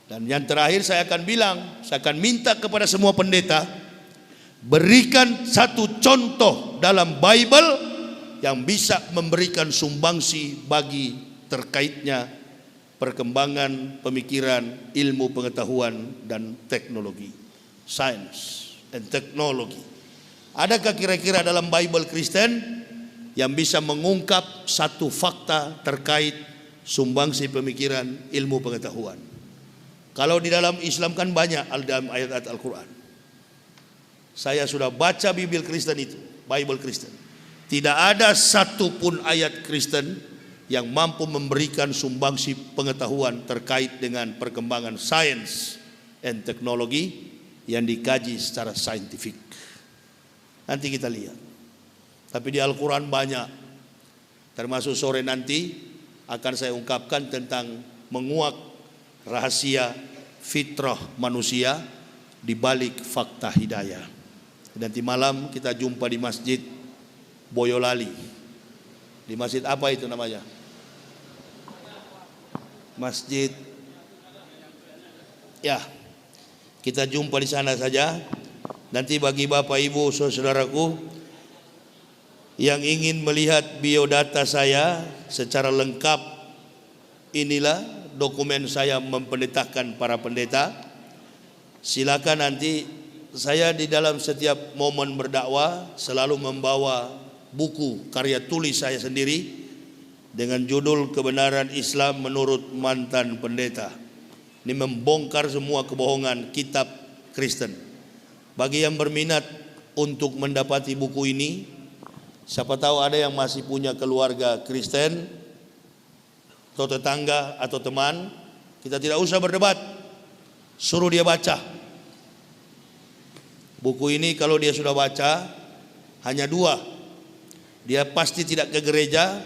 S1: Dan yang terakhir saya akan bilang, saya akan minta kepada semua pendeta, berikan satu contoh dalam Bible yang bisa memberikan sumbangsi bagi terkaitnya perkembangan pemikiran, ilmu pengetahuan dan teknologi, science and technology. Adakah kira-kira dalam Bible Kristen yang bisa mengungkap satu fakta terkait sumbangsi pemikiran, ilmu pengetahuan? Kalau di dalam Islam kan banyak dalam ayat-ayat Al-Quran. Saya sudah baca Bible Kristen itu, Bible Kristen. Tidak ada satupun ayat Kristen yang mampu memberikan sumbangsi pengetahuan terkait dengan perkembangan sains dan teknologi yang dikaji secara saintifik. Nanti kita lihat. Tapi di Al-Quran banyak. Termasuk sore nanti akan saya ungkapkan tentang menguak rahasia fitrah manusia di balik fakta hidayah. Nanti malam kita jumpa di Masjid Boyolali. Di masjid apa itu namanya? Masjid, ya, kita jumpa di sana saja. Nanti bagi Bapak Ibu saudaraku yang ingin melihat biodata saya secara lengkap, inilah dokumen saya mempendetakan para pendeta. Silakan nanti, saya di dalam setiap momen berdakwah selalu membawa buku karya tulis saya sendiri dengan judul Kebenaran Islam Menurut Mantan Pendeta. Ini membongkar semua kebohongan kitab Kristen. Bagi yang berminat untuk mendapati buku ini, siapa tahu ada yang masih punya keluarga Kristen atau tetangga atau teman, kita tidak usah berdebat, suruh dia baca. Buku ini kalau dia sudah baca, hanya dua, dia pasti tidak ke gereja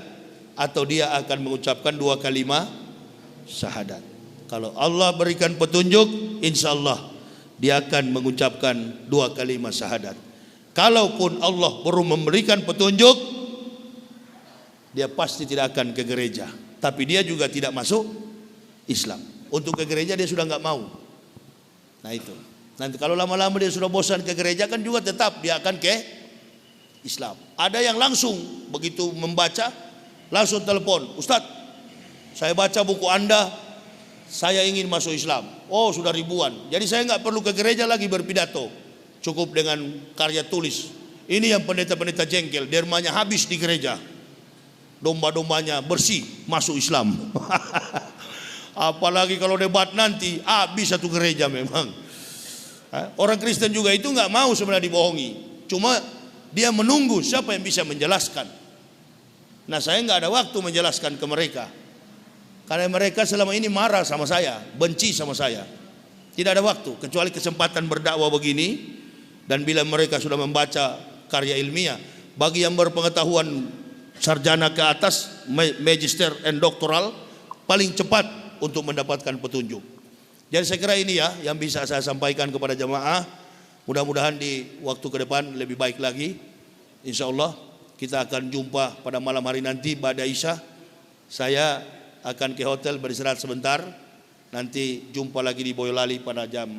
S1: atau dia akan mengucapkan dua kalimat syahadat. Kalau Allah berikan petunjuk, insya Allah dia akan mengucapkan 2 kalimat syahadat. Kalaupun Allah baru memberikan petunjuk, dia pasti tidak akan ke gereja. Tapi dia juga tidak masuk Islam. Untuk ke gereja dia sudah nggak mau. Nah itu. Nanti kalau lama-lama dia sudah bosan ke gereja, kan juga tetap dia akan ke Islam. Ada yang langsung begitu membaca, langsung telepon, Ustadz, saya baca buku Anda, saya ingin masuk Islam. Oh, sudah ribuan. Jadi saya nggak perlu ke gereja lagi berpidato, cukup dengan karya tulis. Ini yang pendeta-pendeta jengkel, dermanya habis di gereja, domba-dombanya bersih masuk Islam. Apalagi kalau debat nanti, habis satu gereja memang. Orang Kristen juga itu nggak mau sebenarnya dibohongi, cuma dia menunggu siapa yang bisa menjelaskan. Nah, saya nggak ada waktu menjelaskan ke mereka, karena mereka selama ini marah sama saya, benci sama saya. Tidak ada waktu, kecuali kesempatan berdakwah begini. Dan bila mereka sudah membaca karya ilmiah, bagi yang berpengetahuan sarjana ke atas, magister and doktoral, paling cepat untuk mendapatkan petunjuk. Jadi saya kira ini ya yang bisa saya sampaikan kepada jemaah. Mudah-mudahan di waktu ke depan lebih baik lagi. Insya Allah kita akan jumpa pada malam hari nanti pada Isya. Saya akan ke hotel beristirahat sebentar. Nanti jumpa lagi di Boyolali pada jam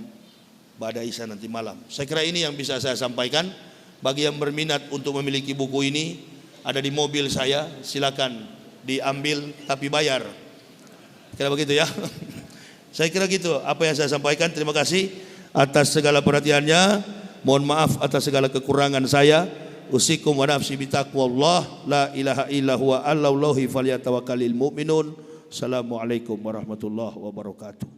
S1: pada Isya nanti malam. Saya kira ini yang bisa saya sampaikan. Bagi yang berminat untuk memiliki buku ini, ada di mobil saya, silakan diambil tapi bayar. Kira begitu ya. Saya kira gitu apa yang saya sampaikan. Terima kasih atas segala perhatiannya. Mohon maaf atas segala kekurangan saya. Usikum wa nafsi bitaqwallah, la ilaha illa huwa, Allahi falyatawakkalul mu'minun. Assalamualaikum warahmatullahi wabarakatuh.